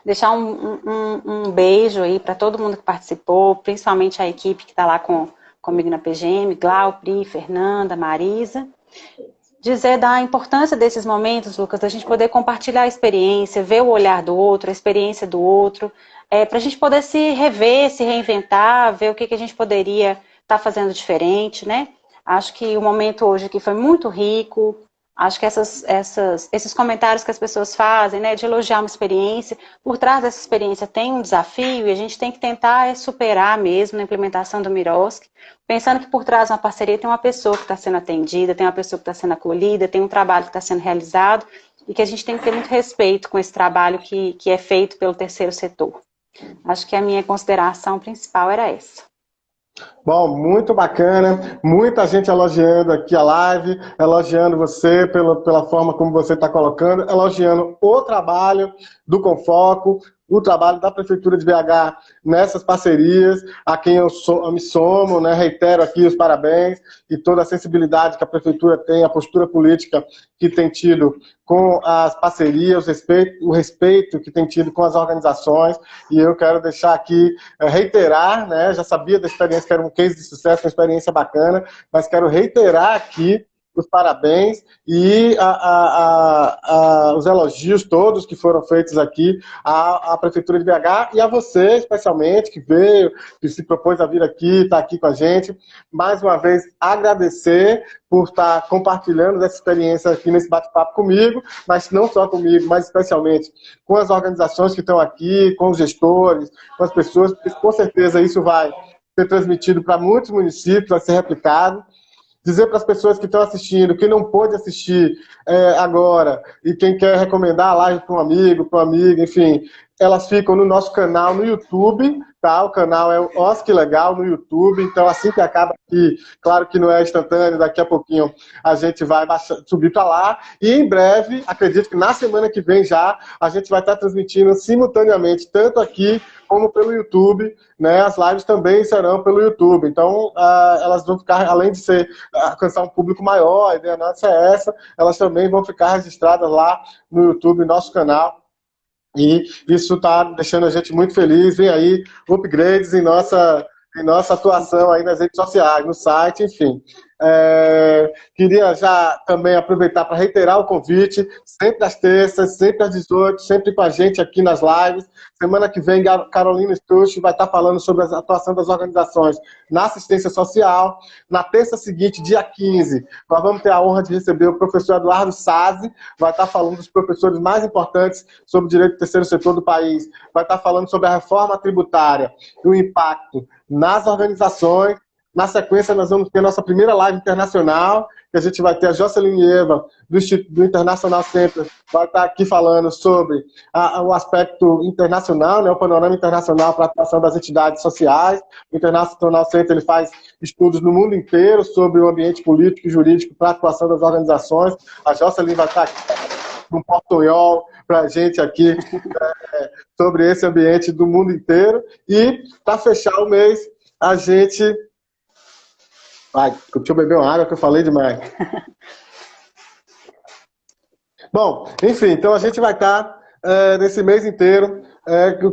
Deixar um beijo aí para todo mundo que participou, principalmente a equipe que está lá comigo na PGM, Glau, Pri, Fernanda, Marisa. Dizer da importância desses momentos, Lucas, da gente poder compartilhar a experiência, ver o olhar do outro, a experiência do outro, para a gente poder se rever, se reinventar, ver o que a gente poderia estar fazendo diferente, né? Acho que o momento hoje aqui foi muito rico. Acho que esses comentários que as pessoas fazem, né, de elogiar uma experiência, por trás dessa experiência tem um desafio e a gente tem que tentar superar mesmo na implementação do Mirosk, pensando que por trás de uma parceria tem uma pessoa que está sendo atendida, tem uma pessoa que está sendo acolhida, tem um trabalho que está sendo realizado e que a gente tem que ter muito respeito com esse trabalho que é feito pelo terceiro setor. Acho que a minha consideração principal era essa. Bom, muito bacana, muita gente elogiando aqui a live, elogiando você pela forma como você está colocando, elogiando o trabalho do Confoco, o trabalho da Prefeitura de BH nessas parcerias, a quem eu me somo, né, reitero aqui os parabéns e toda a sensibilidade que a Prefeitura tem, a postura política que tem tido com as parcerias, o respeito que tem tido com as organizações, e eu quero deixar aqui, reiterar, né, já sabia da experiência que era um case de sucesso, uma experiência bacana, mas quero reiterar aqui os parabéns e os elogios todos que foram feitos aqui à Prefeitura de BH e a você, especialmente, que veio, que se propôs a vir aqui, está aqui com a gente. Mais uma vez, agradecer por estar compartilhando essa experiência aqui nesse bate-papo comigo, mas não só comigo, mas especialmente com as organizações que estão aqui, com os gestores, com as pessoas, porque com certeza isso vai ser transmitido para muitos municípios, vai ser replicado. Dizer para as pessoas que estão assistindo, que não pôde assistir agora, e quem quer recomendar a live para um amigo, para uma amiga, enfim, elas ficam no nosso canal no YouTube, tá? O canal é o OSC Legal no YouTube, então assim que acaba aqui, claro que não é instantâneo, daqui a pouquinho a gente vai subir para lá, e em breve, acredito que na semana que vem já, a gente vai estar transmitindo simultaneamente, tanto aqui como pelo YouTube, né? As lives também serão pelo YouTube, então elas vão ficar, além de alcançar um público maior, a ideia nossa é essa, elas também vão ficar registradas lá no YouTube, nosso canal, e isso está deixando a gente muito feliz. Vem aí upgrades em nossa atuação aí nas redes sociais, no site, enfim. Queria já também aproveitar para reiterar o convite, sempre às terças, sempre às 18, sempre com a gente aqui nas lives. Semana que vem, Carolina Stucci vai estar falando sobre a atuação das organizações na assistência social. Na terça seguinte, dia 15, nós vamos ter a honra de receber o professor Eduardo Sazzi, vai estar falando dos professores mais importantes sobre o direito do terceiro setor do país, vai estar falando sobre a reforma tributária e o impacto nas organizações. Na sequência, nós vamos ter a nossa primeira live internacional, que a gente vai ter a Jocelyn Eva, do International Center, vai estar aqui falando sobre o aspecto internacional, né, o panorama internacional para a atuação das entidades sociais. O International Center ele faz estudos no mundo inteiro sobre o ambiente político e jurídico para a atuação das organizações. A Jocelyn vai estar aqui um portunhol para a gente aqui sobre esse ambiente do mundo inteiro. E, para fechar o mês, a gente... deixa eu beber uma água que eu falei demais. Bom, enfim, então a gente vai estar nesse mês inteiro,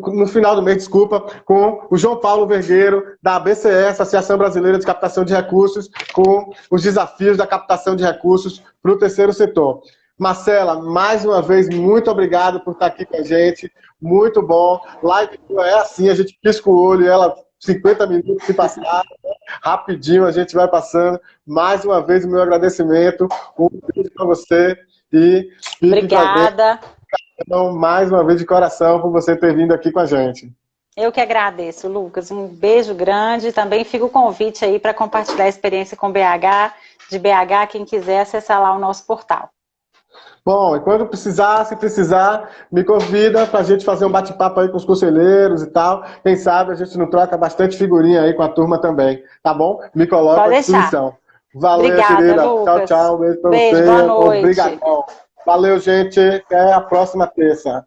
no final do mês, desculpa, com o João Paulo Vergueiro, da ABCS, Associação Brasileira de Captação de Recursos, com os desafios da captação de recursos para o terceiro setor. Marcela, mais uma vez, muito obrigado por estar aqui com a gente, muito bom. Live é assim, a gente pisca o olho e ela... 50 minutos se passaram, rapidinho a gente vai passando. Mais uma vez, o meu agradecimento. Um beijo para você. E obrigada. Então, mais uma vez, de coração, por você ter vindo aqui com a gente. Eu que agradeço, Lucas. Um beijo grande. Também fica o convite aí para compartilhar a experiência com BH, de BH, quem quiser acessar lá o nosso portal. Bom, e quando precisar, se precisar, me convida para a gente fazer um bate-papo aí com os conselheiros e tal. Quem sabe a gente não troca bastante figurinha aí com a turma também, tá bom? Me coloca à disposição. Valeu, obrigada, querida. Lucas. Tchau, tchau. Beijo para você. Boa noite. Obrigadão. Valeu, gente. Até a próxima terça.